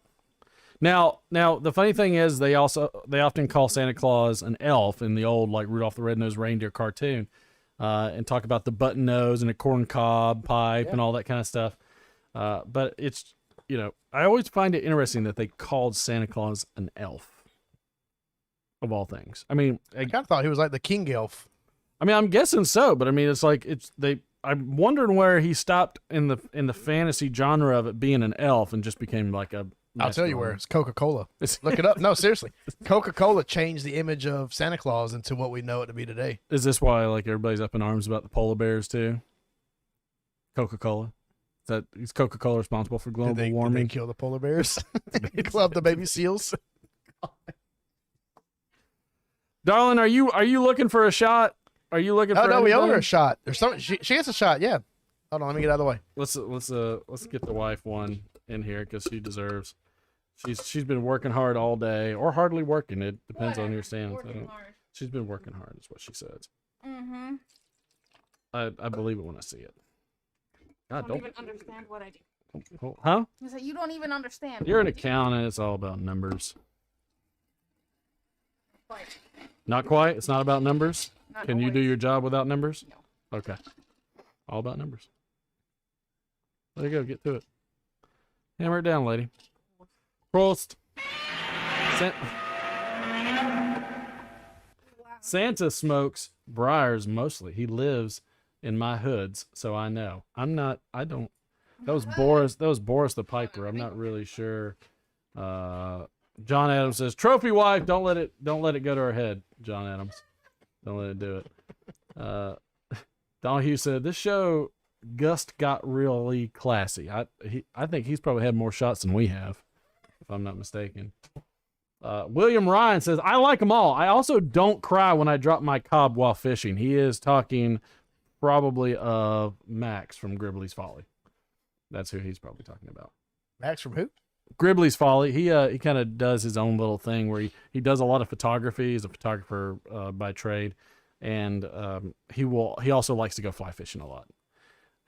[SPEAKER 1] Now, the funny thing is they often call Santa Claus an elf in the old like Rudolph the Red-Nosed Reindeer cartoon, and talk about the button nose and a corn cob pipe and all that kind of stuff. But it's, I always find it interesting that they called Santa Claus an elf of all things. I mean,
[SPEAKER 3] I kind of thought he was like the king elf.
[SPEAKER 1] I mean, I'm guessing so, but I mean, it's like I'm wondering where he stopped in the fantasy genre of it being an elf and just became like a.
[SPEAKER 3] I'll tell you where.
[SPEAKER 1] masculine.
[SPEAKER 3] It's Coca-Cola. Look it up. No, seriously. Coca-Cola changed the image of Santa Claus into what we know it to be today.
[SPEAKER 1] Is this why like everybody's up in arms about the polar bears too? Coca-Cola. Is Coca-Cola responsible for global
[SPEAKER 3] Did
[SPEAKER 1] warming?
[SPEAKER 3] they kill the polar bears? Club the baby seals?
[SPEAKER 1] Darling, are you looking for a shot? Are you looking for?
[SPEAKER 3] Oh no, we owe her
[SPEAKER 1] anything?
[SPEAKER 3] a shot. There's some. She gets a shot. Yeah. Hold on, let me get out of the way.
[SPEAKER 1] Let's get the wife one in here because she deserves. She's been working hard all day, or hardly working. It depends on your stance. She's been working hard, is what she says.
[SPEAKER 9] Mm-hmm.
[SPEAKER 1] I believe it when I see it. God,
[SPEAKER 9] Don't even understand what I do.
[SPEAKER 1] Huh?
[SPEAKER 9] I said, you don't even understand.
[SPEAKER 1] You're an accountant. It's all about numbers.
[SPEAKER 9] Like,
[SPEAKER 1] Not quite. It's not about numbers.
[SPEAKER 9] not
[SPEAKER 1] Can you do
[SPEAKER 9] always.
[SPEAKER 1] your job without numbers?
[SPEAKER 9] No.
[SPEAKER 1] Okay. All about numbers. There you go. Get to it. Hammer it down, lady. Prost. Santa smokes briars mostly. He lives in my hoods, so I know. I don't. That was Boris the Piper. I'm not really sure. John Adams says, "Trophy wife, don't let it go to her head." John Adams, don't let it do it. Don Hughes said, "This show, Gust got really classy. I think he's probably had more shots than we have, if I'm not mistaken." William Ryan says, "I like them all. I also don't cry when I drop my cob while fishing." He is talking probably of Max from Gribbly's Folly. That's who he's probably talking about.
[SPEAKER 3] Max from who?
[SPEAKER 1] Gribbly's Folly. He kind of does his own little thing where he does a lot of photography. He's a photographer by trade, and he also likes to go fly fishing a lot.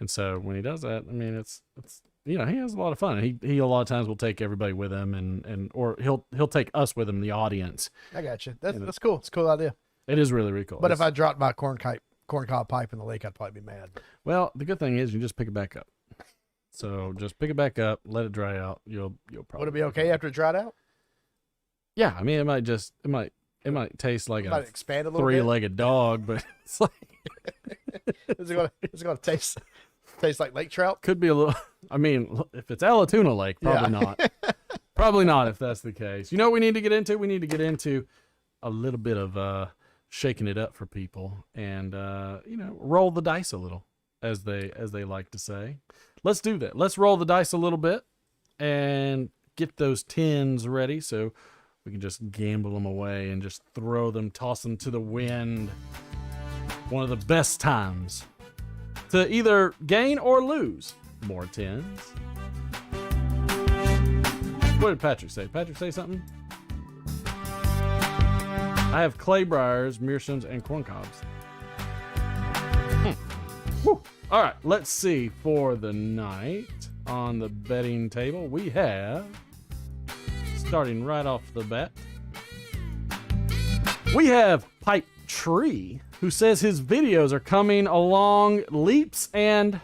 [SPEAKER 1] And so when he does that, I mean, it's he has a lot of fun. He a lot of times will take everybody with him, or he'll take us with him, the audience.
[SPEAKER 3] I got you. That's cool. It's a cool idea.
[SPEAKER 1] It is really, really cool.
[SPEAKER 3] But if I dropped my corn corncob pipe in the lake, I'd probably be mad.
[SPEAKER 1] Well, the good thing is you just pick it back up. So just pick it back up, let it dry out. You'll probably.
[SPEAKER 3] Would it be okay after it dried out?
[SPEAKER 1] Yeah, I mean, it might taste like
[SPEAKER 3] Might
[SPEAKER 1] a
[SPEAKER 3] expand a little bit.
[SPEAKER 1] three-legged dog, but it's like
[SPEAKER 3] Is it gonna taste like lake trout?
[SPEAKER 1] could be a little. I mean, if it's Alatuna Lake, probably
[SPEAKER 3] Yeah.
[SPEAKER 1] not. Probably not if that's the case. You know what we need to get into? We need to get into a little bit of shaking it up for people and roll the dice a little, as they like to say. Let's do that. Let's roll the dice a little bit and get those tins ready so we can just gamble them away and just throw them, toss them to the wind. One of the best times to either gain or lose more tins. What did Patrick say? Patrick say something? I have clay briars, meerschaums, and corncobs. Whew. All right, let's see for the night on the betting table. We have, starting right off the bat, we have Pipe Tree, who says his videos are coming along leaps and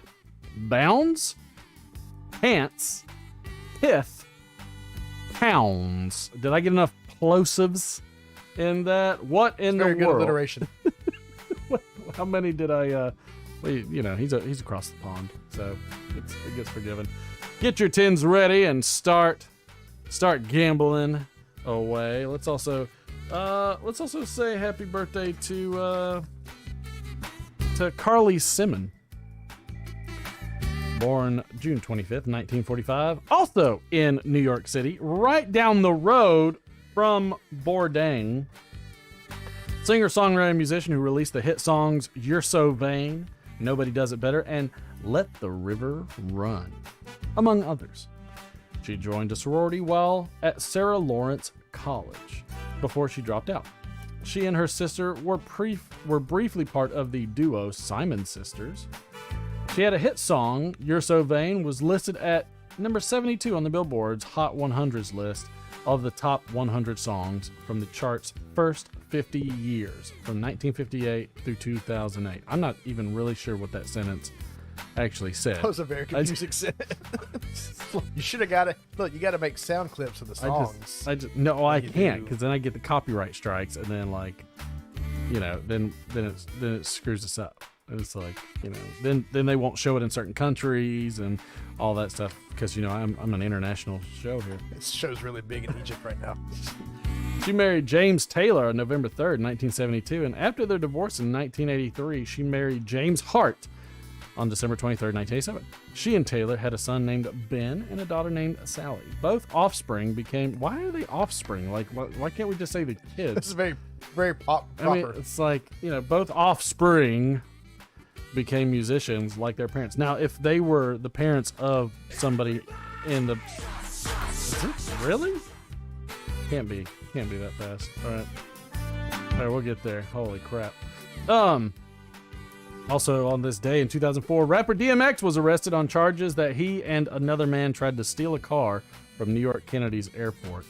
[SPEAKER 1] bounds, pants, pith, pounds. Did I get enough plosives in that? What in the
[SPEAKER 3] Very good
[SPEAKER 1] world?
[SPEAKER 3] alliteration.
[SPEAKER 1] How many did I? Well, he's across the pond, so it gets forgiven. Get your tins ready and start gambling away. Let's also say happy birthday to Carly Simon, born June 25th, 1945, also in New York City, right down the road from Bourdain. Singer, songwriter, and musician who released the hit songs You're So Vain, Nobody Does It Better, and Let the River Run, among others. She joined a sorority while at Sarah Lawrence College before she dropped out. She and her sister were briefly part of the duo Simon Sisters. She had a hit song, You're So Vain, was listed at number 72 on the Billboard's Hot 100s list of the top 100 songs from the chart's first 50 years, from 1958 through 2008. I'm not even really sure what that sentence actually said.
[SPEAKER 3] That was a very confusing sentence. You should have got it. Look, you got to make sound clips of the songs.
[SPEAKER 1] I can't, because then I get the copyright strikes, and then then it screws us up. And it's like, then they won't show it in certain countries and all that stuff, because I'm an international show here.
[SPEAKER 3] This show's really big in Egypt right now.
[SPEAKER 1] She married James Taylor on November 3rd, 1972, and after their divorce in 1983, she married James Hart on December 23rd, 1987. She and Taylor had a son named Ben and a daughter named Sally. Both offspring became... Why are they offspring? Like, why can't we just say the kids?
[SPEAKER 3] This is very, very proper.
[SPEAKER 1] I mean, it's like, both offspring became musicians like their parents. Now, if they were the parents of somebody in the... Is it really? Can't be that fast. All right, we'll get there. Holy crap. Also on this day in 2004, rapper DMX was arrested on charges that he and another man tried to steal a car from New York Kennedy's airport.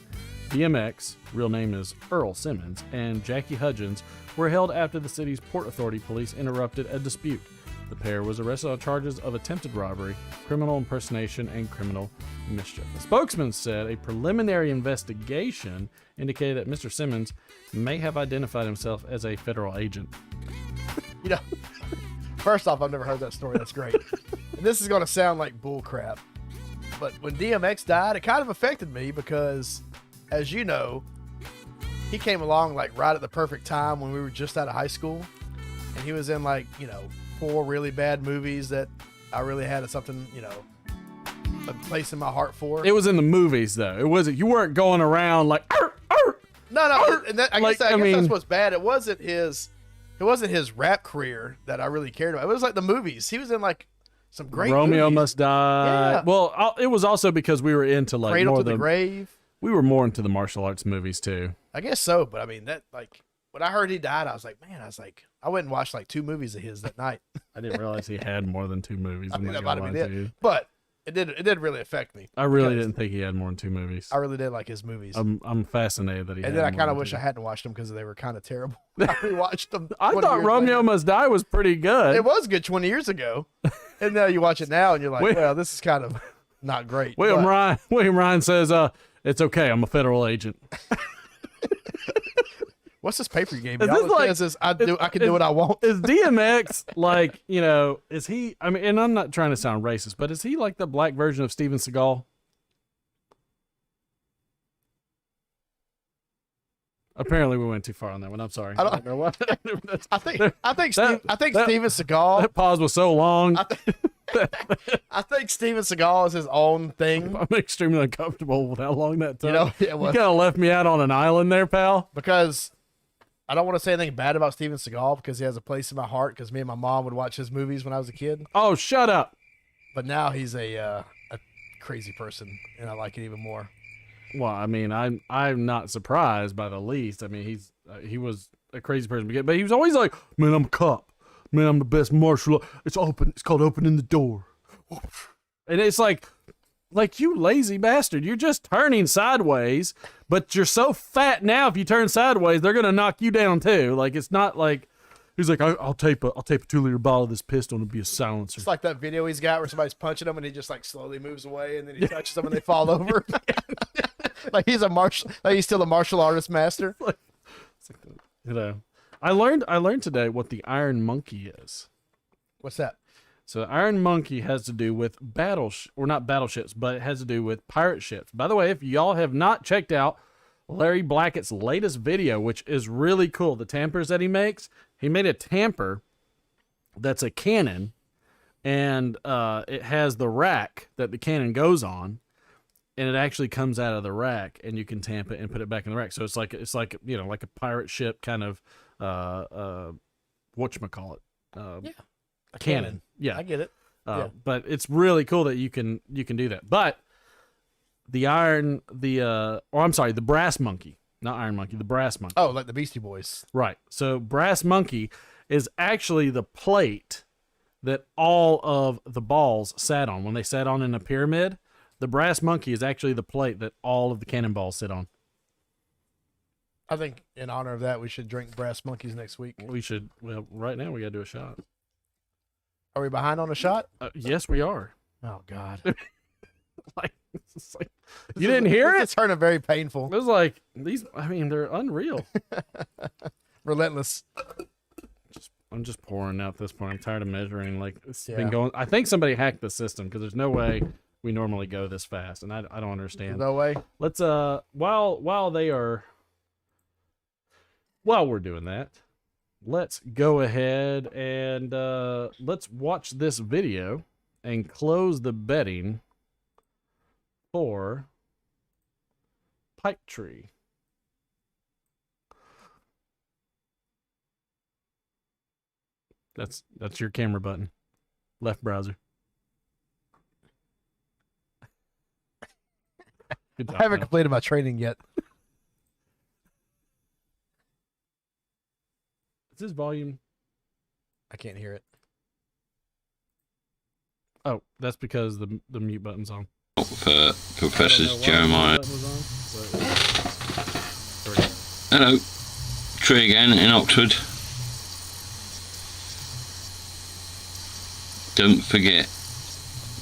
[SPEAKER 1] DMX, real name is Earl Simmons, and Jackie Hudgens were held after the city's Port Authority police interrupted a dispute. The pair was arrested on charges of attempted robbery, criminal impersonation, and criminal mischief. A spokesman said a preliminary investigation indicated that Mr. Simmons may have identified himself as a federal agent.
[SPEAKER 3] First off, I've never heard that story. That's great. And this is going to sound like bull crap, but when DMX died, it kind of affected me because, as you know, he came along like right at the perfect time when we were just out of high school, and he was in 4 really bad movies that I really had something, a place in my heart for.
[SPEAKER 1] It was in the movies, though. It wasn't. You weren't going around like. Arr, arr,
[SPEAKER 3] No. And I guess
[SPEAKER 1] mean,
[SPEAKER 3] that's what's bad. It wasn't his rap career that I really cared about. It was like the movies. He was in some great
[SPEAKER 1] Romeo
[SPEAKER 3] movies.
[SPEAKER 1] Must Die.
[SPEAKER 3] Yeah.
[SPEAKER 1] Well, it was also because we were into
[SPEAKER 3] Cradle
[SPEAKER 1] more
[SPEAKER 3] to the Grave.
[SPEAKER 1] We were more into the martial arts movies too.
[SPEAKER 3] I guess so, but I mean that when I heard he died, I was like, man, I went and watched 2 movies of his that night.
[SPEAKER 1] I didn't realize he had more than 2 movies.
[SPEAKER 3] I
[SPEAKER 1] I'm
[SPEAKER 3] think
[SPEAKER 1] not
[SPEAKER 3] that might
[SPEAKER 1] gonna
[SPEAKER 3] have
[SPEAKER 1] lie
[SPEAKER 3] been
[SPEAKER 1] to
[SPEAKER 3] it.
[SPEAKER 1] you.
[SPEAKER 3] But it did really affect me.
[SPEAKER 1] I really
[SPEAKER 3] because
[SPEAKER 1] didn't think he had more than 2 movies.
[SPEAKER 3] I really did like his movies.
[SPEAKER 1] I'm fascinated that he.
[SPEAKER 3] And
[SPEAKER 1] had
[SPEAKER 3] then I
[SPEAKER 1] more
[SPEAKER 3] kind of
[SPEAKER 1] than
[SPEAKER 3] wish
[SPEAKER 1] 2.
[SPEAKER 3] I hadn't watched them because they were kind of terrible. I rewatched them.
[SPEAKER 1] I
[SPEAKER 3] 20
[SPEAKER 1] thought
[SPEAKER 3] years
[SPEAKER 1] Romeo
[SPEAKER 3] later.
[SPEAKER 1] Must Die was pretty good.
[SPEAKER 3] It was good 20 years ago, and now you watch it now and you're like, well, this is kind of not great.
[SPEAKER 1] William
[SPEAKER 3] But
[SPEAKER 1] Ryan says, "It's okay. I'm a federal agent."
[SPEAKER 3] what's this paper you gave
[SPEAKER 1] Is
[SPEAKER 3] me? All
[SPEAKER 1] this
[SPEAKER 3] it
[SPEAKER 1] like-
[SPEAKER 3] says is I can do what I want.
[SPEAKER 1] Is DMX like, is he, I mean, and I'm not trying to sound racist, but is he like the black version of Steven Seagal? Apparently we went too far on that one. I'm sorry.
[SPEAKER 3] I don't
[SPEAKER 1] know what.
[SPEAKER 3] I think
[SPEAKER 1] that-
[SPEAKER 3] Steven Seagal.
[SPEAKER 1] That pause was so long.
[SPEAKER 3] I think Steven Seagal is his own thing.
[SPEAKER 1] I'm extremely uncomfortable with how long that took.
[SPEAKER 3] You know, it
[SPEAKER 1] You
[SPEAKER 3] was
[SPEAKER 1] kind of left me out on an island there, pal.
[SPEAKER 3] because I don't want to say anything bad about Steven Seagal because he has a place in my heart because me and my mom would watch his movies when I was a kid.
[SPEAKER 1] Oh, shut up.
[SPEAKER 3] But now he's a crazy person, and I like it even more.
[SPEAKER 1] Well, I mean, I'm not surprised by the least. I mean, he was a crazy person, but he was always like, "Man, I'm a cop. Man, I'm the best martial art. It's open. It's called opening the door." And it's like you lazy bastard. You're just turning sideways, but you're so fat now. If you turn sideways, they're gonna knock you down too. Like it's not like he's like, I'll tape a 2-liter bottle of this pistol and it'll be a silencer.
[SPEAKER 3] It's like that video he's got where somebody's punching him and he just like slowly moves away and then he touches them and they fall over. Like he's still a martial artist master.
[SPEAKER 1] I learned today what the Iron Monkey is.
[SPEAKER 3] What's that?
[SPEAKER 1] So the Iron Monkey has to do with not battleships, but it has to do with pirate ships. By the way, if y'all have not checked out Larry Blackett's latest video, which is really cool, the tampers that he makes, he made a tamper that's a cannon, and it has the rack that the cannon goes on, and it actually comes out of the rack, and you can tamp it and put it back in the rack. So it's like like a pirate ship kind of whatchamacallit.
[SPEAKER 3] Yeah.
[SPEAKER 1] Cannon. Yeah.
[SPEAKER 3] I get it. Yeah.
[SPEAKER 1] But it's really cool that you can do that. But the brass monkey, not Iron Monkey, the brass monkey.
[SPEAKER 3] Oh, like the Beastie Boys.
[SPEAKER 1] Right. So brass monkey is actually the plate that all of the balls sat on. When they sat on in a pyramid, the brass monkey is actually the plate that all of the cannonballs sit on.
[SPEAKER 3] I think in honor of that, we should drink Brass Monkeys next week.
[SPEAKER 1] We should. Well, right now we got to do a shot.
[SPEAKER 3] Are we behind on a shot?
[SPEAKER 1] Yes, we are.
[SPEAKER 3] Oh, God.
[SPEAKER 1] It's like you didn't hear it?
[SPEAKER 3] It's turning very painful.
[SPEAKER 1] It was like these. I mean, they're unreal.
[SPEAKER 3] Relentless.
[SPEAKER 1] I'm just pouring out at this point. I'm tired of measuring. Like it's
[SPEAKER 3] Yeah.
[SPEAKER 1] been going. I think somebody hacked the system because there's no way we normally go this fast, and I don't understand.
[SPEAKER 3] No way.
[SPEAKER 1] Let's while we're doing that, let's go ahead and let's watch this video and close the betting for Pipe Tree. That's your camera button. Left browser. Good job,
[SPEAKER 3] I haven't
[SPEAKER 1] pal.
[SPEAKER 3] completed my training yet.
[SPEAKER 1] Is this volume?
[SPEAKER 3] I can't hear it.
[SPEAKER 1] Oh, that's because the mute button's on.
[SPEAKER 10] For Professor
[SPEAKER 1] I don't know why
[SPEAKER 10] Jeremiah.
[SPEAKER 1] the mute button was on, but-
[SPEAKER 10] Hello, Tree again in Oxford. Don't forget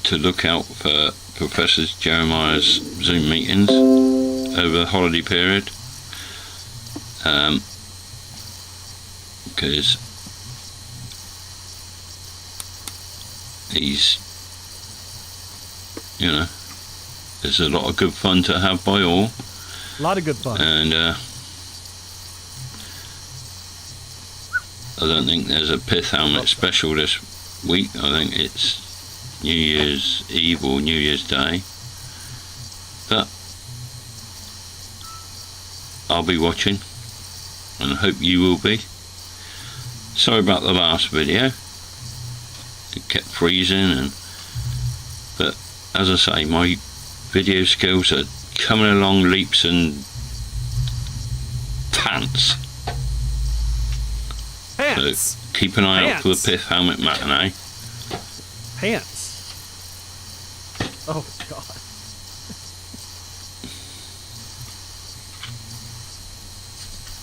[SPEAKER 10] to look out for Professor Jeremiah's Zoom meetings over the holiday period. Because he's, there's a lot of good fun to have by all.
[SPEAKER 1] A lot of good fun.
[SPEAKER 10] And I don't think there's a pith helmet special this week. I think it's New Year's Eve or New Year's Day. But I'll be watching, and I hope you will be. Sorry about the last video. It kept freezing, but as I say, my video skills are coming along leaps and pants. So keep an eye out for the Pith Helmet Matinee.
[SPEAKER 1] Pants. Oh God.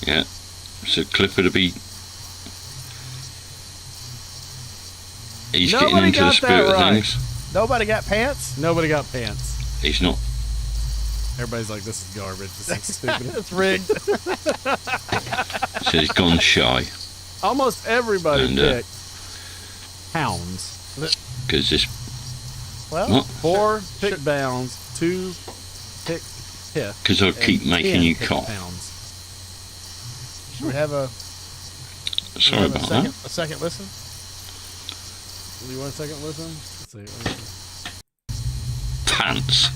[SPEAKER 10] Yeah. So Clifford will be. He's
[SPEAKER 1] Nobody
[SPEAKER 10] getting into the
[SPEAKER 1] got
[SPEAKER 10] spirit
[SPEAKER 1] that
[SPEAKER 10] of
[SPEAKER 1] right.
[SPEAKER 10] things.
[SPEAKER 3] Nobody got pants?
[SPEAKER 1] Nobody got pants.
[SPEAKER 10] He's not.
[SPEAKER 1] Everybody's like, this is garbage. This is stupid.
[SPEAKER 3] It's rigged.
[SPEAKER 10] So he's gone shy
[SPEAKER 1] Almost everybody
[SPEAKER 10] And,
[SPEAKER 1] picked hounds.
[SPEAKER 10] because this.
[SPEAKER 3] Well,
[SPEAKER 10] What?
[SPEAKER 1] 4 picked bounds, 2 picked piff.
[SPEAKER 10] Because I keep
[SPEAKER 1] and
[SPEAKER 10] making
[SPEAKER 1] 10
[SPEAKER 10] you
[SPEAKER 1] picked
[SPEAKER 10] cough.
[SPEAKER 1] pounds.
[SPEAKER 3] should we have a,
[SPEAKER 10] Sorry
[SPEAKER 3] have a
[SPEAKER 10] about
[SPEAKER 3] second,
[SPEAKER 10] that.
[SPEAKER 3] a second listen?
[SPEAKER 1] Do you want a second listen? Let's see.
[SPEAKER 10] Pants.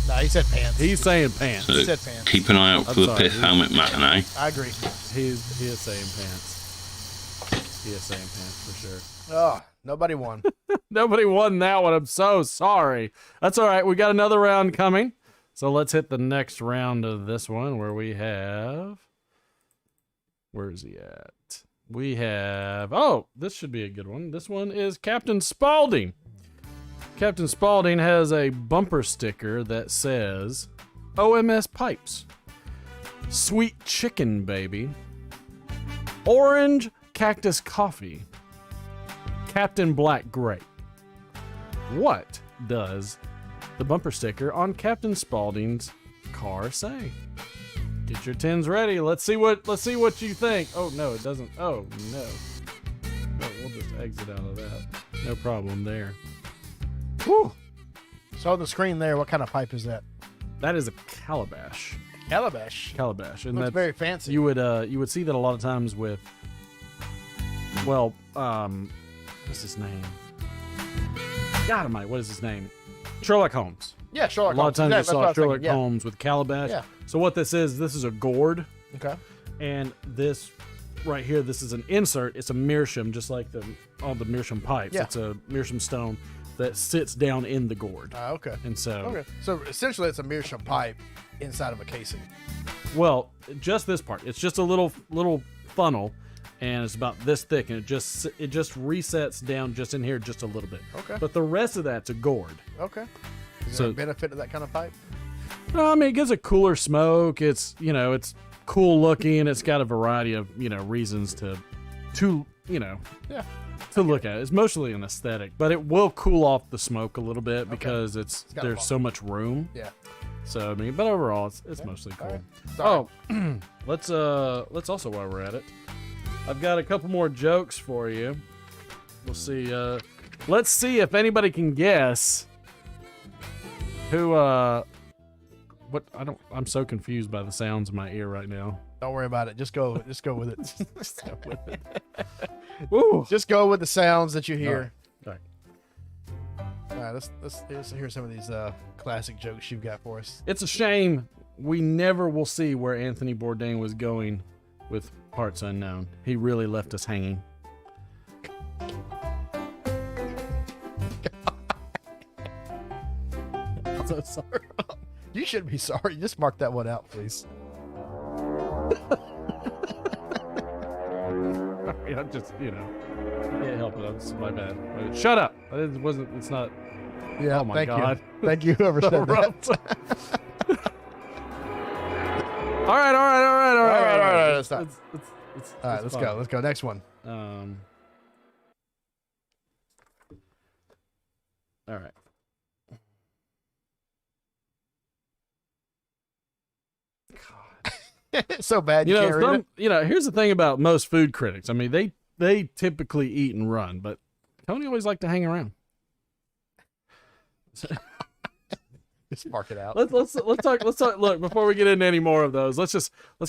[SPEAKER 3] No, he said pants.
[SPEAKER 1] He's saying pants.
[SPEAKER 10] So
[SPEAKER 3] said pants.
[SPEAKER 10] keep an eye out
[SPEAKER 1] I'm
[SPEAKER 10] for the
[SPEAKER 1] sorry,
[SPEAKER 10] Piff
[SPEAKER 1] he-
[SPEAKER 10] Helmet Matinee.
[SPEAKER 3] I agree.
[SPEAKER 1] He is saying pants. He is saying pants for sure.
[SPEAKER 3] Oh, nobody won.
[SPEAKER 1] Nobody won that one. I'm so sorry. That's all right. We got another round coming. So let's hit the next round of this one where we have. Where is he at? We have. Oh, this should be a good one. This one is Captain Spaulding. Captain Spaulding has a bumper sticker that says OMS Pipes, Sweet Chicken Baby, Orange Cactus Coffee, Captain Black Grape. What does the bumper sticker on Captain Spaulding's car say? Get your tins ready. Let's see what you think. Oh no, it doesn't. Oh no. Oh, we'll just exit out of that. No problem there. Whew.
[SPEAKER 3] So on the screen there, what kind of pipe is that?
[SPEAKER 1] That is a calabash.
[SPEAKER 3] Calabash.
[SPEAKER 1] Calabash, and
[SPEAKER 3] Looks
[SPEAKER 1] that's
[SPEAKER 3] very fancy.
[SPEAKER 1] You would see that a lot of times with. Well, what's his name? God Almighty, what is his name? Sherlock Holmes.
[SPEAKER 3] Yeah, Sherlock
[SPEAKER 1] A lot of
[SPEAKER 3] Holmes.
[SPEAKER 1] times
[SPEAKER 3] Exactly,
[SPEAKER 1] you
[SPEAKER 3] that's
[SPEAKER 1] saw
[SPEAKER 3] what I was
[SPEAKER 1] Sherlock
[SPEAKER 3] thinking, yeah.
[SPEAKER 1] Holmes with calabash.
[SPEAKER 3] Yeah.
[SPEAKER 1] So what this is a gourd,
[SPEAKER 3] Okay.
[SPEAKER 1] and this right here, this is an insert. It's a meerschaum, just like all the meerschaum pipes.
[SPEAKER 3] Yeah.
[SPEAKER 1] It's a meerschaum stone that sits down in the gourd.
[SPEAKER 3] Okay.
[SPEAKER 1] And so,
[SPEAKER 3] Okay. So essentially, it's a meerschaum pipe inside of a casing.
[SPEAKER 1] well, just this part. It's just a little funnel, and it's about this thick, and it just resets down just in here just a little bit.
[SPEAKER 3] Okay.
[SPEAKER 1] But the rest of that's a gourd.
[SPEAKER 3] Okay. Is
[SPEAKER 1] So-
[SPEAKER 3] there a benefit to that kind of pipe?
[SPEAKER 1] No, I mean, it gives a cooler smoke. It's it's cool looking. It's got a variety of reasons to
[SPEAKER 3] Yeah.
[SPEAKER 1] to look at. It's mostly an aesthetic, but it will cool off the smoke a little bit because
[SPEAKER 3] got a
[SPEAKER 1] there's
[SPEAKER 3] lot.
[SPEAKER 1] so much room.
[SPEAKER 3] Yeah.
[SPEAKER 1] So I mean, but overall, it's mostly cool.
[SPEAKER 3] right. Sorry.
[SPEAKER 1] Oh, let's also, while we're at it, I've got a couple more jokes for you. We'll see. Let's see if anybody can guess who. What I'm so confused by the sounds in my ear right now.
[SPEAKER 3] Don't worry about it. Just go with it.
[SPEAKER 1] Just go with it. Woo.
[SPEAKER 3] Just go with the sounds that you hear.
[SPEAKER 1] All right.
[SPEAKER 3] All right. Let's hear some of these classic jokes you've got for us.
[SPEAKER 1] It's a shame we never will see where Anthony Bourdain was going with Parts Unknown. He really left us hanging. I'm so sorry.
[SPEAKER 3] You shouldn't be sorry. Just mark that one out, please.
[SPEAKER 1] I just, can't help it. That's my bad. Shut up. It wasn't. It's not.
[SPEAKER 3] Yeah.
[SPEAKER 1] Oh my
[SPEAKER 3] thank
[SPEAKER 1] God.
[SPEAKER 3] you. Thank you, whoever
[SPEAKER 1] So
[SPEAKER 3] said that.
[SPEAKER 1] rough. All right.
[SPEAKER 3] Let's stop. All right. Let's go. Let's go. Next one.
[SPEAKER 1] All right.
[SPEAKER 3] It's so bad you can't read it.
[SPEAKER 1] Here's the thing about most food critics. I mean, they typically eat and run, but Tony always liked to hang around.
[SPEAKER 3] Just mark it out.
[SPEAKER 1] Let's talk. Look, before we get into any more of those, let's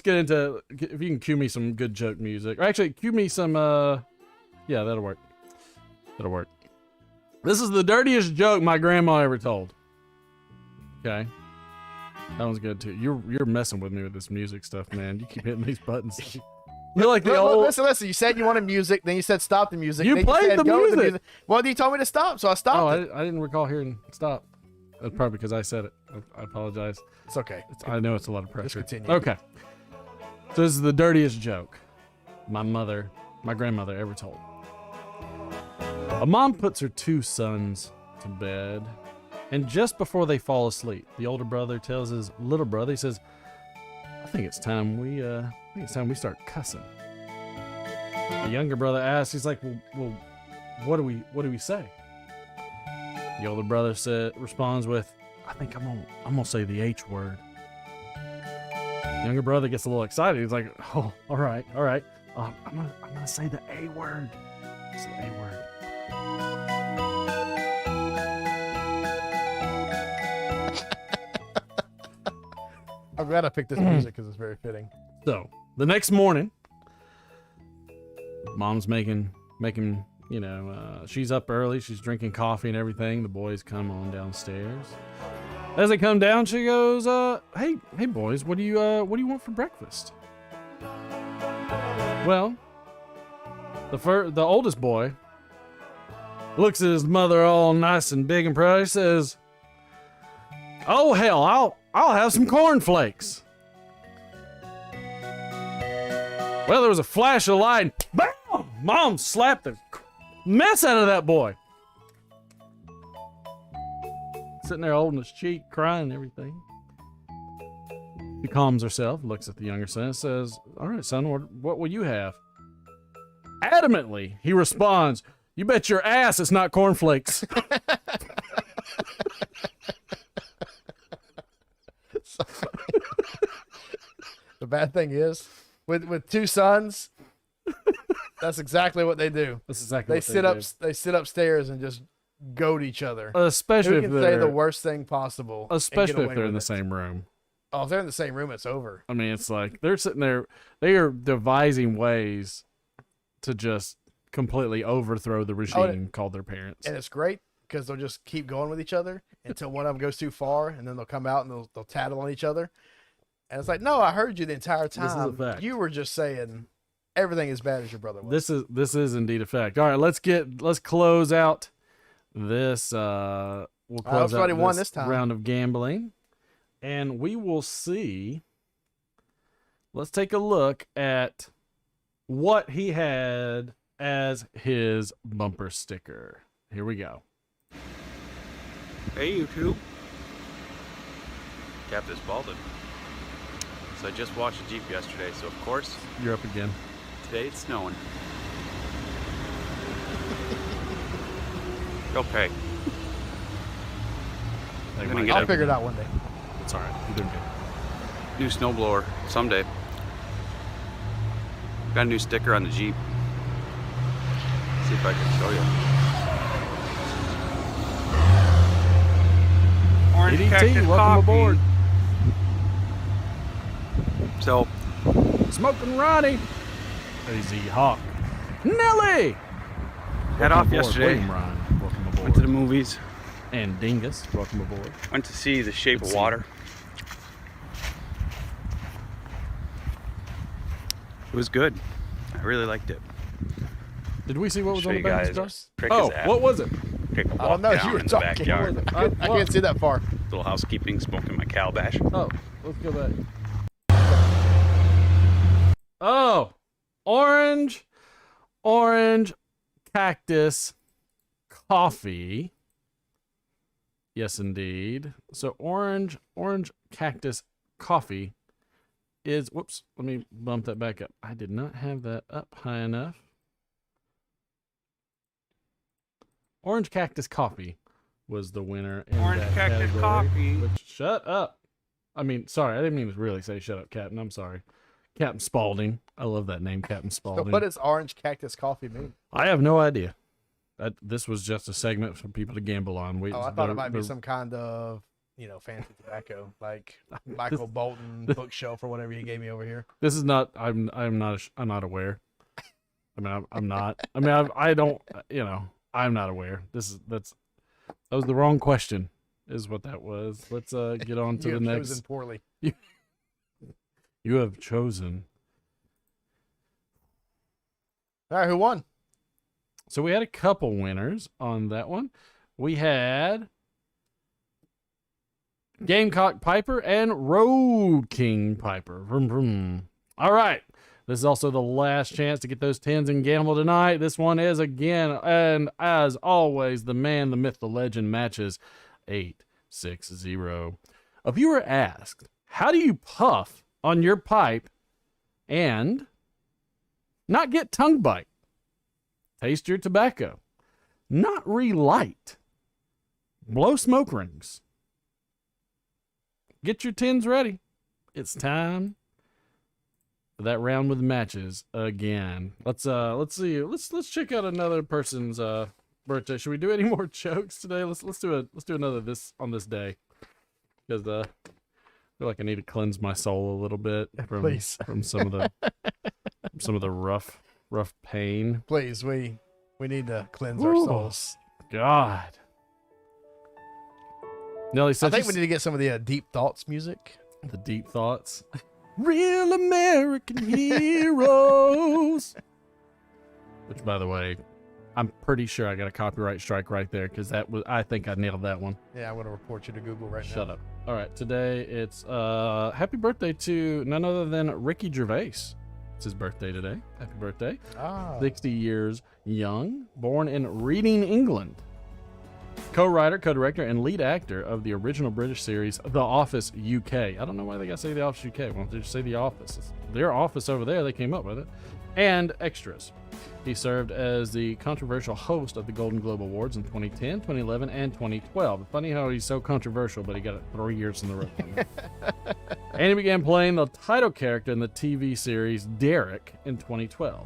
[SPEAKER 1] get into, if you can cue me some good joke music, or actually cue me some. Yeah, that'll work. That'll work. This is the dirtiest joke my grandma ever told. Okay. That one's good too. You're messing with me with this music stuff, man. You keep hitting these buttons. You're like the old.
[SPEAKER 3] Listen. You said you wanted music, then you said stop the music.
[SPEAKER 1] You
[SPEAKER 3] then
[SPEAKER 1] played
[SPEAKER 3] said
[SPEAKER 1] the
[SPEAKER 3] go with
[SPEAKER 1] music.
[SPEAKER 3] Well, you told me to stop, so I stopped.
[SPEAKER 1] Oh,
[SPEAKER 3] it.
[SPEAKER 1] I didn't recall hearing stop. That's probably because I said it. I apologize.
[SPEAKER 3] It's okay.
[SPEAKER 1] I know it's a lot of pressure.
[SPEAKER 3] Just continue.
[SPEAKER 1] Okay. So this is the dirtiest joke my grandmother ever told. A mom puts her 2 sons to bed, And just before they fall asleep, the older brother tells his little brother, he says, I think it's time we start cussing. The younger brother asks, he's like, well, what do we say? The older brother responds with, I think I'm gonna say the H word. The younger brother gets a little excited. He's like, oh, all right. I'm gonna say the A word. It's the A word.
[SPEAKER 3] I'm glad I picked this music because it's very fitting.
[SPEAKER 1] So the next morning, mom's making, she's up early. She's drinking coffee and everything. The boys come on downstairs. As they come down, she goes, hey boys, what do you want for breakfast? Well, the oldest boy looks at his mother all nice and big and proud. He says, oh hell, I'll have some cornflakes. Well, there was a flash of light. Bam! Mom slapped the mess out of that boy. Sitting there holding his cheek, crying and everything. She calms herself, looks at the younger son, and says, all right, son, what will you have? Adamantly, he responds, you bet your ass it's not cornflakes.
[SPEAKER 3] The bad thing is, with two sons, that's exactly what they do.
[SPEAKER 1] That's exactly what they do.
[SPEAKER 3] They sit upstairs and just goad each other.
[SPEAKER 1] Especially
[SPEAKER 3] Who
[SPEAKER 1] if
[SPEAKER 3] can
[SPEAKER 1] they're
[SPEAKER 3] say the worst thing possible.
[SPEAKER 1] Especially if they're in the same room.
[SPEAKER 3] Oh, if they're in the same room, it's over.
[SPEAKER 1] I mean, it's like they're sitting there. They are devising ways to just completely overthrow the regime called their parents.
[SPEAKER 3] And it's great because they'll just keep going with each other until one of them goes too far, and then they'll come out and they'll tattle on each other. And it's like, no, I heard you the entire time.
[SPEAKER 1] This is a fact.
[SPEAKER 3] You were just saying everything as bad as your brother was.
[SPEAKER 1] This is indeed a fact. All right, let's close out this. We'll close out
[SPEAKER 3] won this time.
[SPEAKER 1] Round of gambling, and we will see. Let's take a look at what he had as his bumper sticker. Here we go.
[SPEAKER 11] Hey, you two. Captain Spaulding. So I just watched a Jeep yesterday, so of course...
[SPEAKER 1] You're up again.
[SPEAKER 11] Today it's snowing. Okay.
[SPEAKER 3] I'll figure it out one day.
[SPEAKER 1] It's all right. You're doing good.
[SPEAKER 11] New snowblower someday. Got a new sticker on the Jeep. See if I can show you. Orange
[SPEAKER 1] DDT,
[SPEAKER 11] Cactus
[SPEAKER 1] welcome
[SPEAKER 11] coffee.
[SPEAKER 1] aboard.
[SPEAKER 11] So,
[SPEAKER 1] Smoking Ronnie. AZ Hawk. Nelly.
[SPEAKER 11] Head off yesterday.
[SPEAKER 1] William Ryan, welcome aboard.
[SPEAKER 11] Went to the movies.
[SPEAKER 1] And Dingus, welcome aboard.
[SPEAKER 11] Went to see The Shape of Water. It was good. I really liked it.
[SPEAKER 1] Did we see what was
[SPEAKER 11] Show
[SPEAKER 1] on the
[SPEAKER 11] you
[SPEAKER 1] back of
[SPEAKER 11] guys.
[SPEAKER 1] the store?
[SPEAKER 11] Trick
[SPEAKER 1] Oh,
[SPEAKER 11] is that.
[SPEAKER 1] what was it?
[SPEAKER 11] Take a
[SPEAKER 3] I
[SPEAKER 11] walk
[SPEAKER 3] don't know.
[SPEAKER 11] down
[SPEAKER 3] You were
[SPEAKER 11] in the
[SPEAKER 3] talking.
[SPEAKER 11] backyard.
[SPEAKER 3] I can't see that far.
[SPEAKER 11] Little housekeeping, smoking my calabash.
[SPEAKER 1] Oh, let's go back. Oh, orange cactus coffee. Yes, indeed. So orange cactus coffee is, whoops, let me bump that back up. I did not have that up high enough. Orange cactus coffee was the winner in
[SPEAKER 11] Orange
[SPEAKER 1] that
[SPEAKER 11] Cactus
[SPEAKER 1] category.
[SPEAKER 11] Coffee.
[SPEAKER 1] Which, shut up. I mean, sorry, I didn't mean to really say shut up, Captain. I'm sorry. Captain Spaulding. I love that name, Captain
[SPEAKER 3] So
[SPEAKER 1] Spaulding.
[SPEAKER 3] what does orange cactus coffee mean?
[SPEAKER 1] I have no idea. This was just a segment for people to gamble on.
[SPEAKER 3] I thought it might be some kind of, fancy tobacco, like Michael Bolton bookshelf or whatever you gave me over here.
[SPEAKER 1] This is not. I'm not aware. I mean, I'm not. I mean, I don't. I'm not aware. That was the wrong question. Is what that was. Let's get on to the next.
[SPEAKER 3] Chosen poorly.
[SPEAKER 1] You have chosen.
[SPEAKER 3] All right, who won?
[SPEAKER 1] So we had a couple winners on that one. We had Gamecock Piper and Road King Piper. Vroom, vroom. All right. This is also the last chance to get those 10s in gamble tonight. This one is again, and as always, the man, the myth, the legend matches 8 A viewer asked, how do you puff on your pipe and not get tongue bite? Taste your tobacco. Not relight. Blow smoke rings. Get your tins ready. It's time for that round with matches again. Let's see. Let's check out another person's birthday. Should we do any more jokes today? Let's do another on this day, because I feel like I need to cleanse my soul a little bit from some of the rough pain.
[SPEAKER 3] Please, we need to cleanse our souls.
[SPEAKER 1] God. Nelly says,
[SPEAKER 3] I think we need to get some of the Deep Thoughts music.
[SPEAKER 1] The Deep Thoughts. Real American heroes. Which, by the way, I'm pretty sure I got a copyright strike right there, because I think I nailed that one.
[SPEAKER 3] Yeah, I'm going to report you to Google right now.
[SPEAKER 1] Shut up. All right, today it's happy birthday to none other than Ricky Gervais. It's his birthday today. Happy birthday. 60 years young, born in Reading, England. Co-writer, co-director, and lead actor of the original British series The Office UK. I don't know why they got to say The Office UK. Why don't they just say The Office? It's their office over there. They came up with it. And extras. He served as the controversial host of the Golden Globe Awards in 2010, 2011, and 2012. Funny how he's so controversial, but he got it 3 years in the row. And he began playing the title character in the TV series Derek in 2012.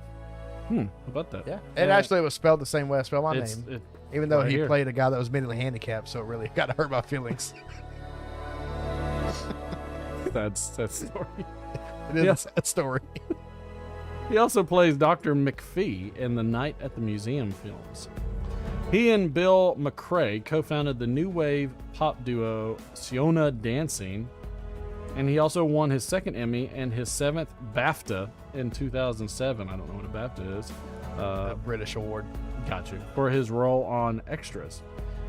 [SPEAKER 1] How about that?
[SPEAKER 3] Yeah. And actually, it was spelled the same way I spell my name. Even though he played a guy that was mentally handicapped, so it really got to hurt my feelings.
[SPEAKER 1] That's that story.
[SPEAKER 3] It is a sad story.
[SPEAKER 1] He also plays Dr. McPhee in the Night at the Museum films. He and Bill McRae co-founded the new wave pop duo Siona Dancing, and he also won his second Emmy and his 7th BAFTA in 2007. I don't know what a BAFTA is.
[SPEAKER 3] A British award.
[SPEAKER 1] Got you. For his role on Extras.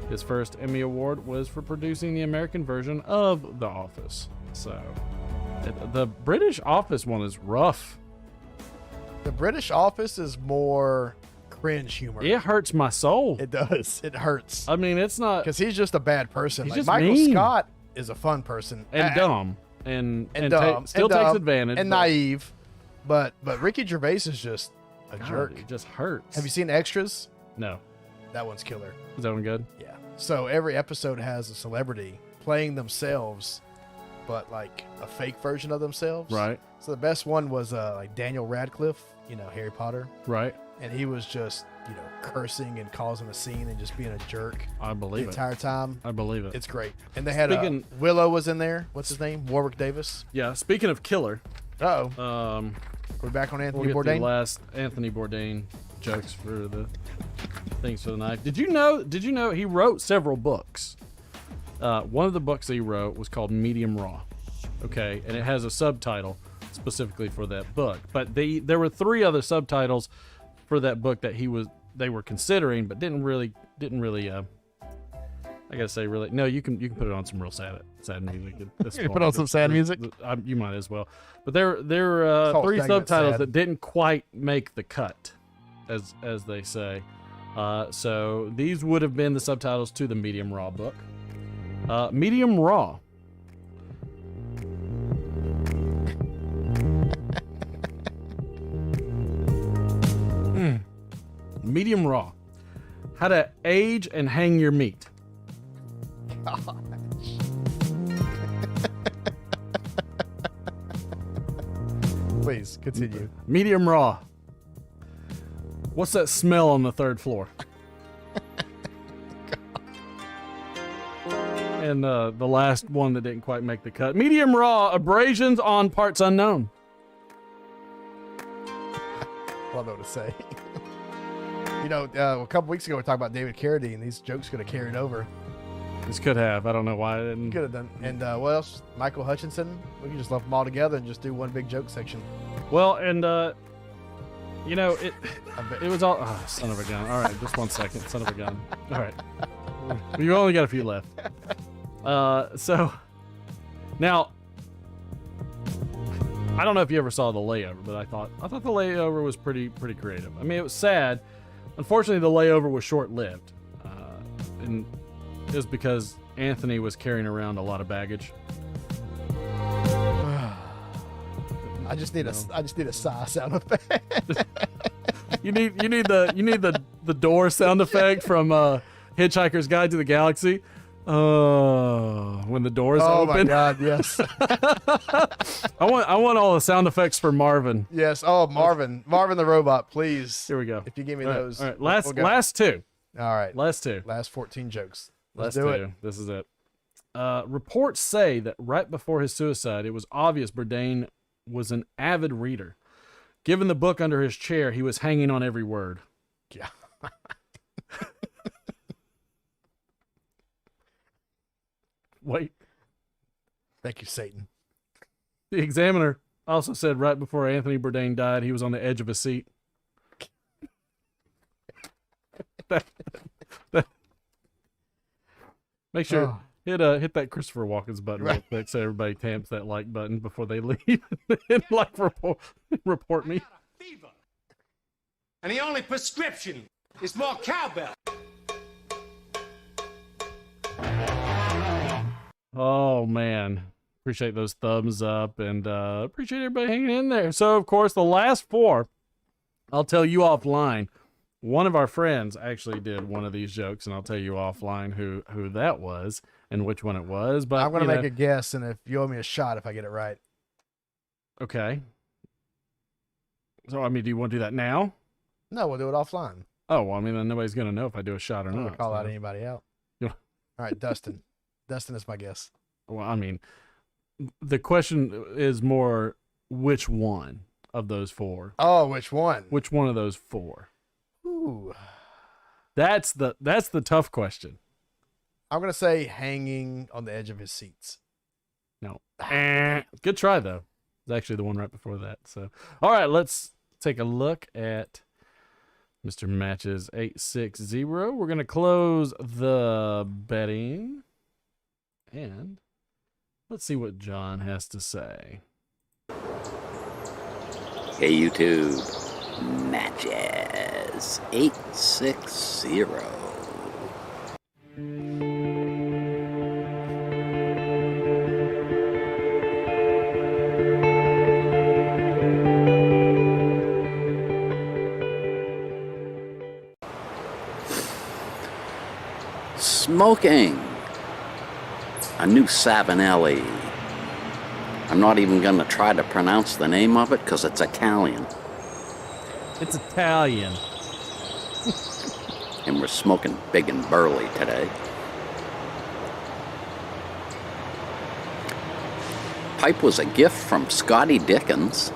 [SPEAKER 1] His first Emmy Award was for producing the American version of The Office. So, the British Office one is rough.
[SPEAKER 3] The British Office is more cringe humor.
[SPEAKER 1] It hurts my soul.
[SPEAKER 3] It does. It hurts.
[SPEAKER 1] I mean, it's not...
[SPEAKER 3] Because he's just a bad person.
[SPEAKER 1] He's
[SPEAKER 3] like
[SPEAKER 1] just
[SPEAKER 3] Michael
[SPEAKER 1] mean.
[SPEAKER 3] Scott is a fun person.
[SPEAKER 1] And dumb. And
[SPEAKER 3] dumb.
[SPEAKER 1] Still
[SPEAKER 3] and
[SPEAKER 1] takes
[SPEAKER 3] dumb,
[SPEAKER 1] advantage.
[SPEAKER 3] And naive. But Ricky Gervais is just a jerk.
[SPEAKER 1] It just hurts.
[SPEAKER 3] Have you seen Extras?
[SPEAKER 1] No.
[SPEAKER 3] That one's killer.
[SPEAKER 1] Is that one good?
[SPEAKER 3] Yeah. So every episode has a celebrity playing themselves, but like a fake version of themselves.
[SPEAKER 1] Right.
[SPEAKER 3] So the best one was like Daniel Radcliffe, Harry Potter.
[SPEAKER 1] Right.
[SPEAKER 3] And he was just, cursing and causing a scene and just being a jerk.
[SPEAKER 1] I believe
[SPEAKER 3] the entire time.
[SPEAKER 1] I believe it.
[SPEAKER 3] It's great. And they had Willow was in there. What's his name? Warwick Davis.
[SPEAKER 1] Yeah. Speaking of killer.
[SPEAKER 3] Uh-oh. We're back on Anthony
[SPEAKER 1] we'll get
[SPEAKER 3] Bourdain.
[SPEAKER 1] The last Anthony Bourdain jokes for the things for the night. Did you know he wrote several books? One of the books that he wrote was called Medium Raw. Okay, and it has a subtitle specifically for that book. But there were 3 other subtitles for that book that they were considering, but didn't really. I gotta say, really, no. You can put it on some real sad music.
[SPEAKER 3] You put on some sad music.
[SPEAKER 1] You might as well. But there are 3 subtitles that didn't quite make the cut, as they say. So these would have been the subtitles to the Medium Raw book. Medium Raw. Medium Raw. How to age and hang your meat.
[SPEAKER 3] Please continue.
[SPEAKER 1] Medium Raw. What's that smell on the 3rd floor? And the last one that didn't quite make the cut. Medium Raw. Abrasions on parts unknown.
[SPEAKER 3] I don't know what to say. A couple weeks ago we talked about David Carradine, and these jokes could have carried over.
[SPEAKER 1] This could have. I don't know why I didn't.
[SPEAKER 3] Could have done. And what else? Michael Hutchinson. We can just lump them all together and just do one big joke section.
[SPEAKER 1] Well, and it was all. Oh, son of a gun. All right, just 1 second. Son of a gun. All right. We've only got a few left. So now, I don't know if you ever saw The Layover, but I thought The Layover was pretty creative. I mean, it was sad. Unfortunately, The Layover was short-lived, and it was because Anthony was carrying around a lot of baggage.
[SPEAKER 3] I just need a sigh sound effect.
[SPEAKER 1] You need the door sound effect from Hitchhiker's Guide to the Galaxy. When the doors
[SPEAKER 3] Oh
[SPEAKER 1] open.
[SPEAKER 3] my God! Yes.
[SPEAKER 1] I want all the sound effects for Marvin.
[SPEAKER 3] Yes. Oh, Marvin the robot, please.
[SPEAKER 1] Here we go.
[SPEAKER 3] If you give me
[SPEAKER 1] All right,
[SPEAKER 3] those.
[SPEAKER 1] All right.
[SPEAKER 3] we'll go.
[SPEAKER 1] Last two.
[SPEAKER 3] All right.
[SPEAKER 1] Last two.
[SPEAKER 3] Last 14 jokes.
[SPEAKER 1] Let's
[SPEAKER 3] do
[SPEAKER 1] do
[SPEAKER 3] it.
[SPEAKER 1] This is it. Reports say that right before his suicide, it was obvious Bourdain was an avid reader. Given the book under his chair, he was hanging on every word.
[SPEAKER 3] Yeah.
[SPEAKER 1] Wait.
[SPEAKER 3] Thank you, Satan.
[SPEAKER 1] The Examiner also said right before Anthony Bourdain died, he was on the edge of a seat. Make sure hit that Christopher Walken's button real quick so everybody tamps that like button before they leave and like report me.
[SPEAKER 2] And the only prescription is more cowbell.
[SPEAKER 1] Oh man, appreciate those thumbs up and appreciate everybody hanging in there. So of course the last four, I'll tell you offline. One of our friends actually did one of these jokes, and I'll tell you offline who that was and which one it was. But
[SPEAKER 3] I'm gonna make a guess, and if you owe me a shot if I get it right.
[SPEAKER 1] Okay. So I mean, do you want to do that now?
[SPEAKER 3] No, we'll do it offline.
[SPEAKER 1] Oh well, I mean, then nobody's gonna know if I do a shot or
[SPEAKER 3] I'm
[SPEAKER 1] not.
[SPEAKER 3] gonna call
[SPEAKER 1] so.
[SPEAKER 3] out anybody out.
[SPEAKER 1] Yeah.
[SPEAKER 3] All right, Dustin. Dustin is my guess.
[SPEAKER 1] Well, I mean, the question is more which one of those four?
[SPEAKER 3] Oh, which one?
[SPEAKER 1] Which one of those four?
[SPEAKER 3] Ooh.
[SPEAKER 1] That's the tough question.
[SPEAKER 3] I'm gonna say hanging on the edge of his seats.
[SPEAKER 1] No. Good try though. It's actually the one right before that. So, all right, let's take a look at Mr. Matches 860. We're gonna close the betting, and let's see what John has to say.
[SPEAKER 12] Hey YouTube, Matches 860. Smoking a new Savinelli. I'm not even going to try to pronounce the name of it because it's Italian.
[SPEAKER 1] It's Italian.
[SPEAKER 12] And we're smoking big and burly today. Pipe was a gift from Scotty Dickens,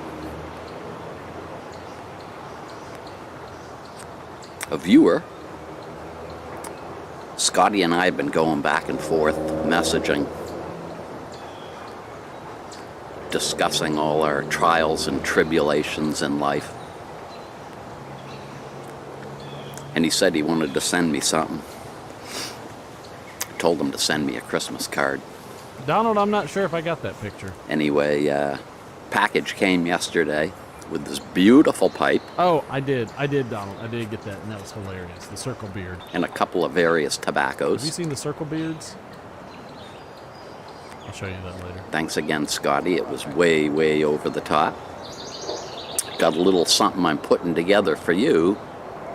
[SPEAKER 12] a viewer. Scotty and I have been going back and forth, messaging, discussing all our trials and tribulations in life. And he said he wanted to send me something. Told him to send me a Christmas card.
[SPEAKER 1] Donald, I'm not sure if I got that picture.
[SPEAKER 12] Anyway, package came yesterday with this beautiful pipe.
[SPEAKER 1] Oh, I did, Donald. I did get that, and that was hilarious. The circle beard.
[SPEAKER 12] And a couple of various tobaccos.
[SPEAKER 1] Have you seen the circle beards? I'll show you that later.
[SPEAKER 12] Thanks again, Scotty. It was way, way over the top. Got a little something I'm putting together for you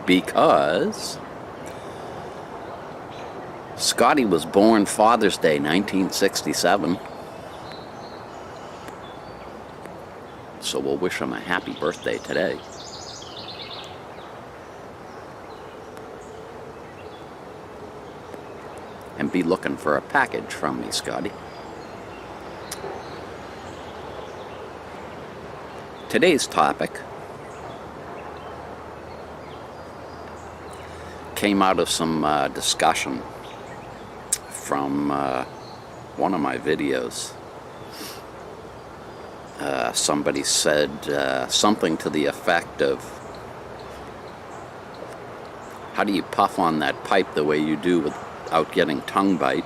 [SPEAKER 12] because Scotty was born Father's Day, 1967. So we'll wish him a happy birthday today. And be looking for a package from me, Scotty. Today's topic came out of some discussion from one of my videos. Somebody said something to the effect of, how do you puff on that pipe the way you do without getting tongue bite?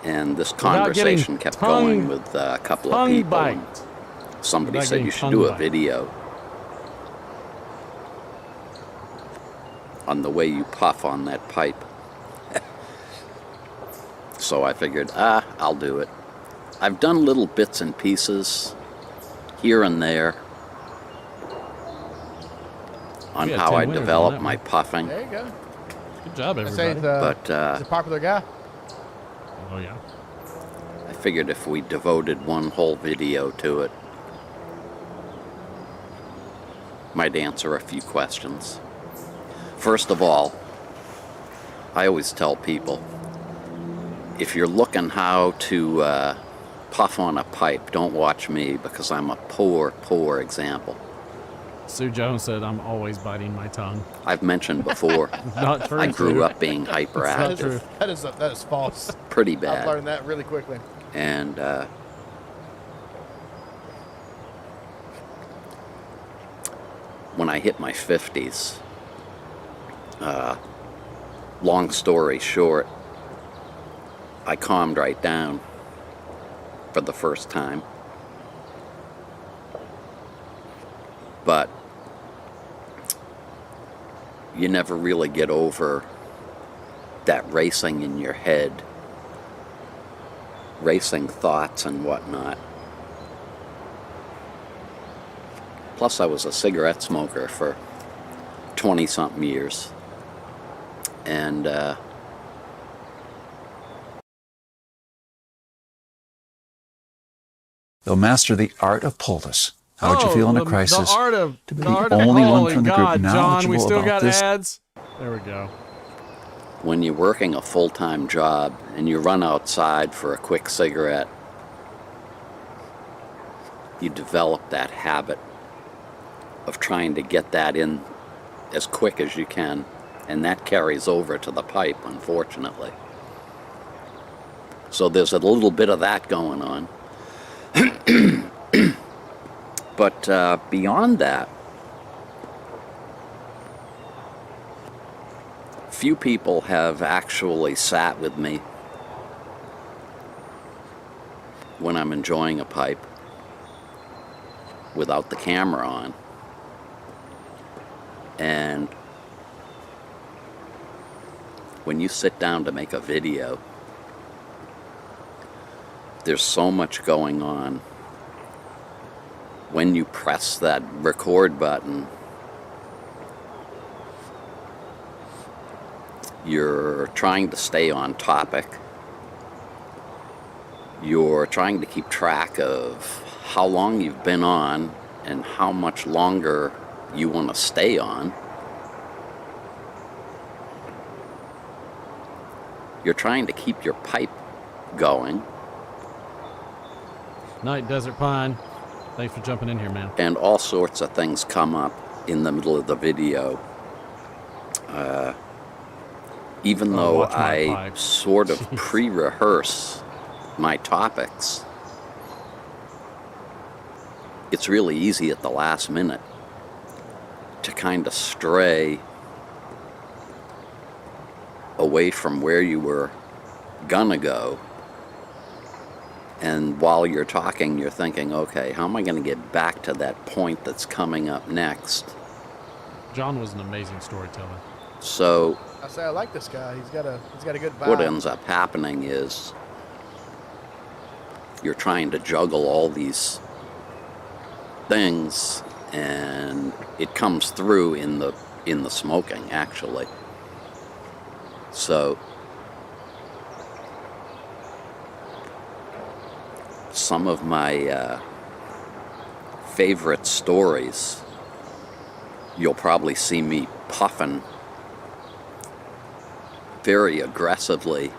[SPEAKER 12] And this conversation kept going with a couple of people. And somebody said you should do a video on the way you puff on that pipe. So I figured, I'll do it. I've done little bits and pieces here and there on
[SPEAKER 1] We had
[SPEAKER 12] how
[SPEAKER 1] 10
[SPEAKER 12] I
[SPEAKER 1] winners on
[SPEAKER 12] develop
[SPEAKER 1] that
[SPEAKER 12] my
[SPEAKER 1] one.
[SPEAKER 12] puffing.
[SPEAKER 3] There you go.
[SPEAKER 1] Good job,
[SPEAKER 3] I say
[SPEAKER 1] everybody.
[SPEAKER 3] he's a popular guy.
[SPEAKER 1] Oh, yeah.
[SPEAKER 12] I figured if we devoted one whole video to it, might answer a few questions. First of all, I always tell people, if you're looking how to puff on a pipe, don't watch me because I'm a poor example.
[SPEAKER 1] Sue Jones said, I'm always biting my tongue.
[SPEAKER 12] I've mentioned before,
[SPEAKER 1] Not true.
[SPEAKER 12] I grew
[SPEAKER 1] Sue.
[SPEAKER 12] up being
[SPEAKER 1] That's not
[SPEAKER 12] hyperactive.
[SPEAKER 1] true.
[SPEAKER 3] That is false.
[SPEAKER 12] Pretty
[SPEAKER 3] I've
[SPEAKER 12] bad.
[SPEAKER 3] learned that really quickly.
[SPEAKER 12] And when I hit my 50s, long story short, I calmed right down for the first time. But you never really get over that racing in your head, racing thoughts and whatnot. Plus, I was a cigarette smoker for 20-something years. And
[SPEAKER 13] They'll master the art of poultice. How would you feel in a crisis?
[SPEAKER 1] The art of,
[SPEAKER 13] to be
[SPEAKER 1] the
[SPEAKER 13] the
[SPEAKER 1] art
[SPEAKER 13] only
[SPEAKER 1] of,
[SPEAKER 13] one
[SPEAKER 1] holy
[SPEAKER 13] from the group
[SPEAKER 1] God, John, we
[SPEAKER 13] knowledgeable
[SPEAKER 1] still
[SPEAKER 13] about
[SPEAKER 1] got
[SPEAKER 13] this?
[SPEAKER 1] ads. There we go.
[SPEAKER 12] when you're working a full-time job and you run outside for a quick cigarette, you develop that habit of trying to get that in as quick as you can, and that carries over to the pipe, unfortunately. So there's a little bit of that going on. But beyond that, few people have actually sat with me when I'm enjoying a pipe without the camera on. And when you sit down to make a video, there's so much going on. When you press that record button, you're trying to stay on topic. You're trying to keep track of how long you've been on and how much longer you want to stay on. You're trying to keep your pipe going.
[SPEAKER 1] Night Desert Pine. Thanks for jumping in here, man.
[SPEAKER 12] And all sorts of things come up in the middle of the video. Even though
[SPEAKER 1] watch my
[SPEAKER 12] I
[SPEAKER 1] pipe.
[SPEAKER 12] sort of pre-rehearse my topics, it's really easy at the last minute to kind of stray away from where you were gonna go. And while you're talking, you're thinking, okay, how am I going to get back to that point that's coming up next?
[SPEAKER 1] John was an amazing storyteller.
[SPEAKER 12] So
[SPEAKER 3] I say I like this guy. He's got a good vibe.
[SPEAKER 12] what ends up happening is you're trying to juggle all these things, and it comes through in the smoking, actually. So some of my favorite stories, you'll probably see me puffing very aggressively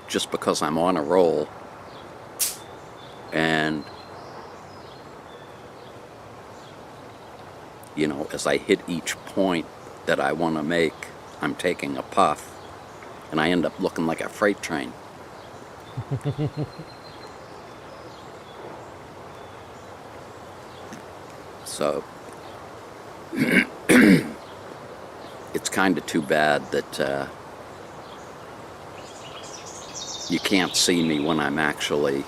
[SPEAKER 12] just because I'm on a roll. And you know, as I hit each point that I want to make, I'm taking a puff, and I end up looking like a freight train. So it's kind of too bad that you can't see me when I'm actually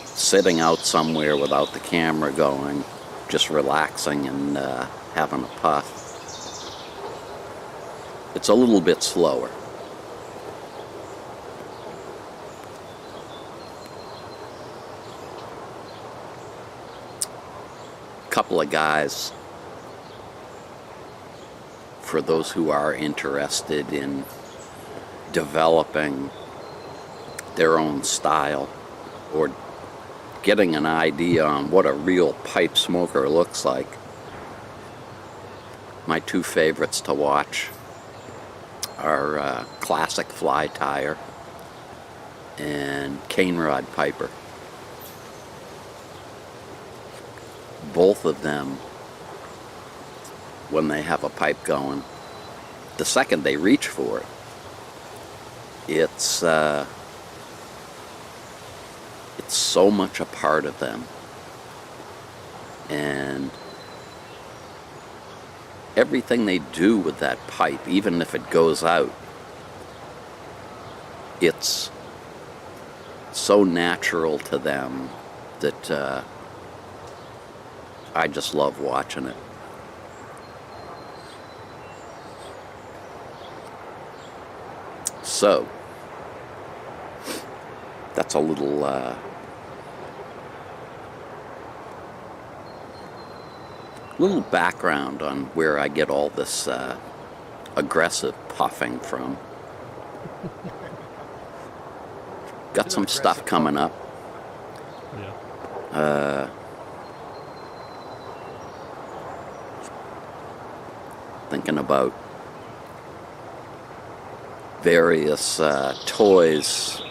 [SPEAKER 12] sitting out somewhere without the camera going, just relaxing and having a puff. It's a little bit slower. Couple of guys, for those who are interested in developing their own style or getting an idea on what a real pipe smoker looks like. My two favorites to watch are Classic Fly Tire and Cane Rod Piper. Both of them, when they have a pipe going, the second they reach for it, it's so much a part of them. And everything they do with that pipe, even if it goes out, it's so natural to them that I just love watching it. So, that's a little background on where I get all this aggressive puffing from. Got some stuff coming up. Thinking about various toys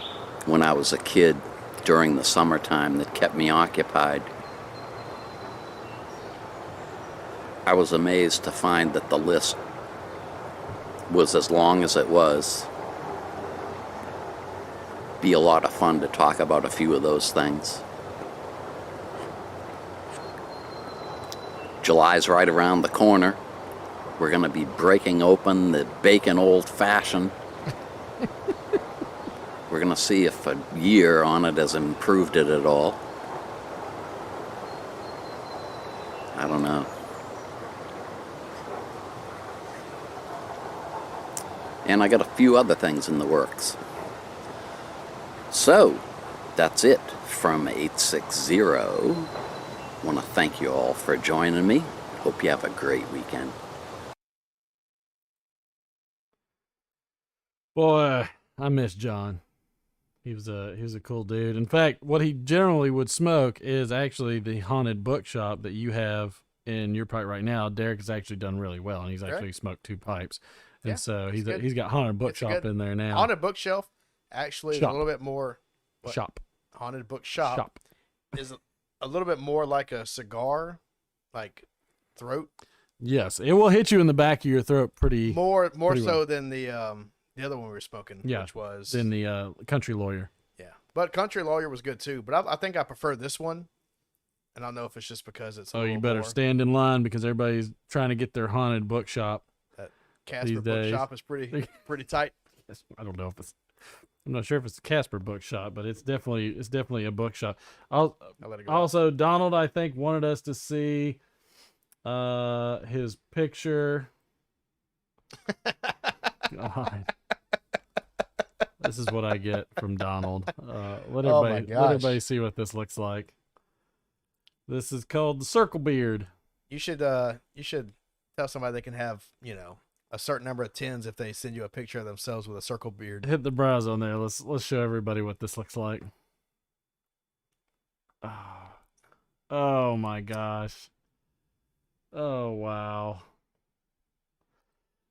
[SPEAKER 12] when I was a kid during the summertime that kept me occupied. I was amazed to find that the list was as long as it was. Be a lot of fun to talk about a few of those things. July's right around the corner. We're going to be breaking open the Bacon Old Fashioned. We're going to see if a year on it has improved it at all. I don't know. And I got a few other things in the works. So, that's it from 860. I want to thank you all for joining me. Hope you have a great weekend.
[SPEAKER 1] Boy, I miss John. He was a cool dude. In fact, what he generally would smoke is actually the haunted bookshop that you have in your pipe right now. Derek has actually done really well, and he's actually smoked 2 pipes. And so he's got haunted bookshop in there now.
[SPEAKER 3] Haunted bookshelf actually is a little bit more haunted bookshop is a little bit more like a cigar, like throat.
[SPEAKER 1] Yes, it will hit you in the back of your throat pretty
[SPEAKER 3] more
[SPEAKER 1] pretty
[SPEAKER 3] so
[SPEAKER 1] well.
[SPEAKER 3] than the other one we were smoking, which was
[SPEAKER 1] in the Country Lawyer.
[SPEAKER 3] Yeah, but Country Lawyer was good too. But I think I prefer this one, and I don't know if it's just because it's.
[SPEAKER 1] You better stand in line because everybody's trying to get their haunted bookshop.
[SPEAKER 3] That Casper bookshop is pretty tight.
[SPEAKER 1] I don't know if it's. I'm not sure if it's the Casper bookshop, but it's definitely a bookshop. Also, Donald, I think, wanted us to see his picture. God. This is what I get from Donald. Let everybody see what this looks like. This is called the Circle Beard.
[SPEAKER 3] You should tell somebody they can have, a certain number of 10s if they send you a picture of themselves with a circle beard.
[SPEAKER 1] Hit the browse on there. Let's show everybody what this looks like. Oh my gosh. Oh wow.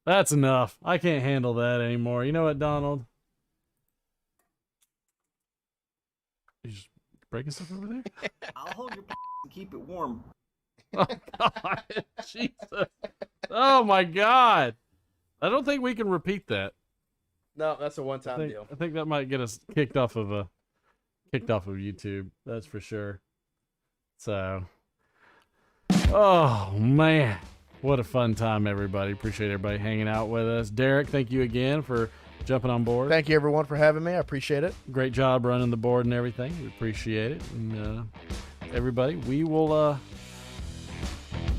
[SPEAKER 1] That's enough. I can't handle that anymore. You know what, Donald? You just breaking stuff over there?
[SPEAKER 7] I'll hold your and keep it warm.
[SPEAKER 1] Oh God, Jesus! Oh my God! I don't think we can repeat that.
[SPEAKER 3] No, that's a one-time deal.
[SPEAKER 1] I think that might get us kicked off of YouTube. That's for sure. So, oh man, what a fun time, everybody! Appreciate everybody hanging out with us. Derek, thank you again for jumping on board.
[SPEAKER 3] Thank you, everyone, for having me. I appreciate it.
[SPEAKER 1] Great job running the board and everything. We appreciate it. And everybody, we will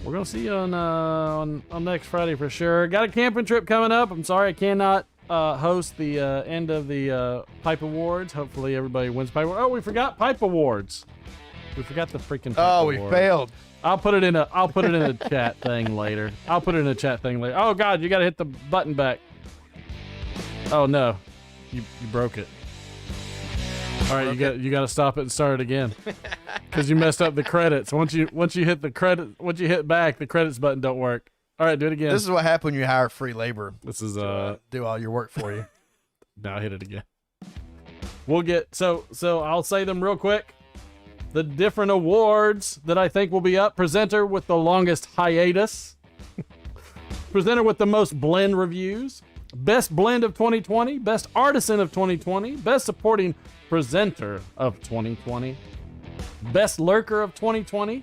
[SPEAKER 1] we're gonna see you on next Friday for sure. Got a camping trip coming up. I'm sorry I cannot host the end of the Pipe Awards. Hopefully everybody wins Pipe Awards. Oh, we forgot Pipe Awards. We forgot the freaking Pipe
[SPEAKER 3] we
[SPEAKER 1] Awards.
[SPEAKER 3] failed.
[SPEAKER 1] I'll put it in a chat thing later. Oh God, you gotta hit the button back. Oh no, you broke it. All right, you got to stop it and start it again because you messed up the credits. Once you hit back, the credits button don't work. All right, do it again.
[SPEAKER 3] This is what happens when you hire free labor.
[SPEAKER 1] This is
[SPEAKER 3] do all your work for you.
[SPEAKER 1] Now hit it again. We'll get so I'll say them real quick. The different awards that I think will be up: presenter with the longest hiatus, presenter with the most blend reviews, best blend of 2020, best artisan of 2020, best supporting presenter of 2020, best lurker of 2020,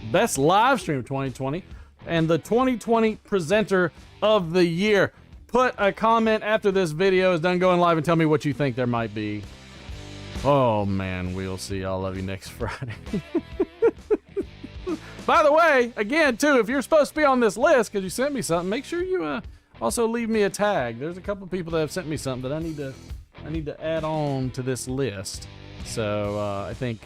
[SPEAKER 1] best live stream of 2020, and the 2020 presenter of the year. Put a comment after this video is done going live and tell me what you think there might be. Oh man, we'll see all of you next Friday. By the way, again too, if you're supposed to be on this list because you sent me something, make sure you also leave me a tag. There's a couple people that have sent me something that I need to add on to this list. So I think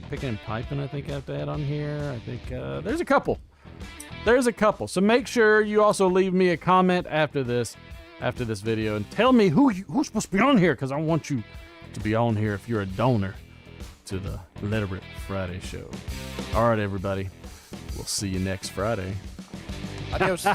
[SPEAKER 1] picking and piping I have to add on here. I think there's a couple. So make sure you also leave me a comment after this video and tell me who's supposed to be on here because I want you to be on here if you're a donor to the Literate Friday show. All right, everybody. We'll see you next Friday.
[SPEAKER 3] Adios.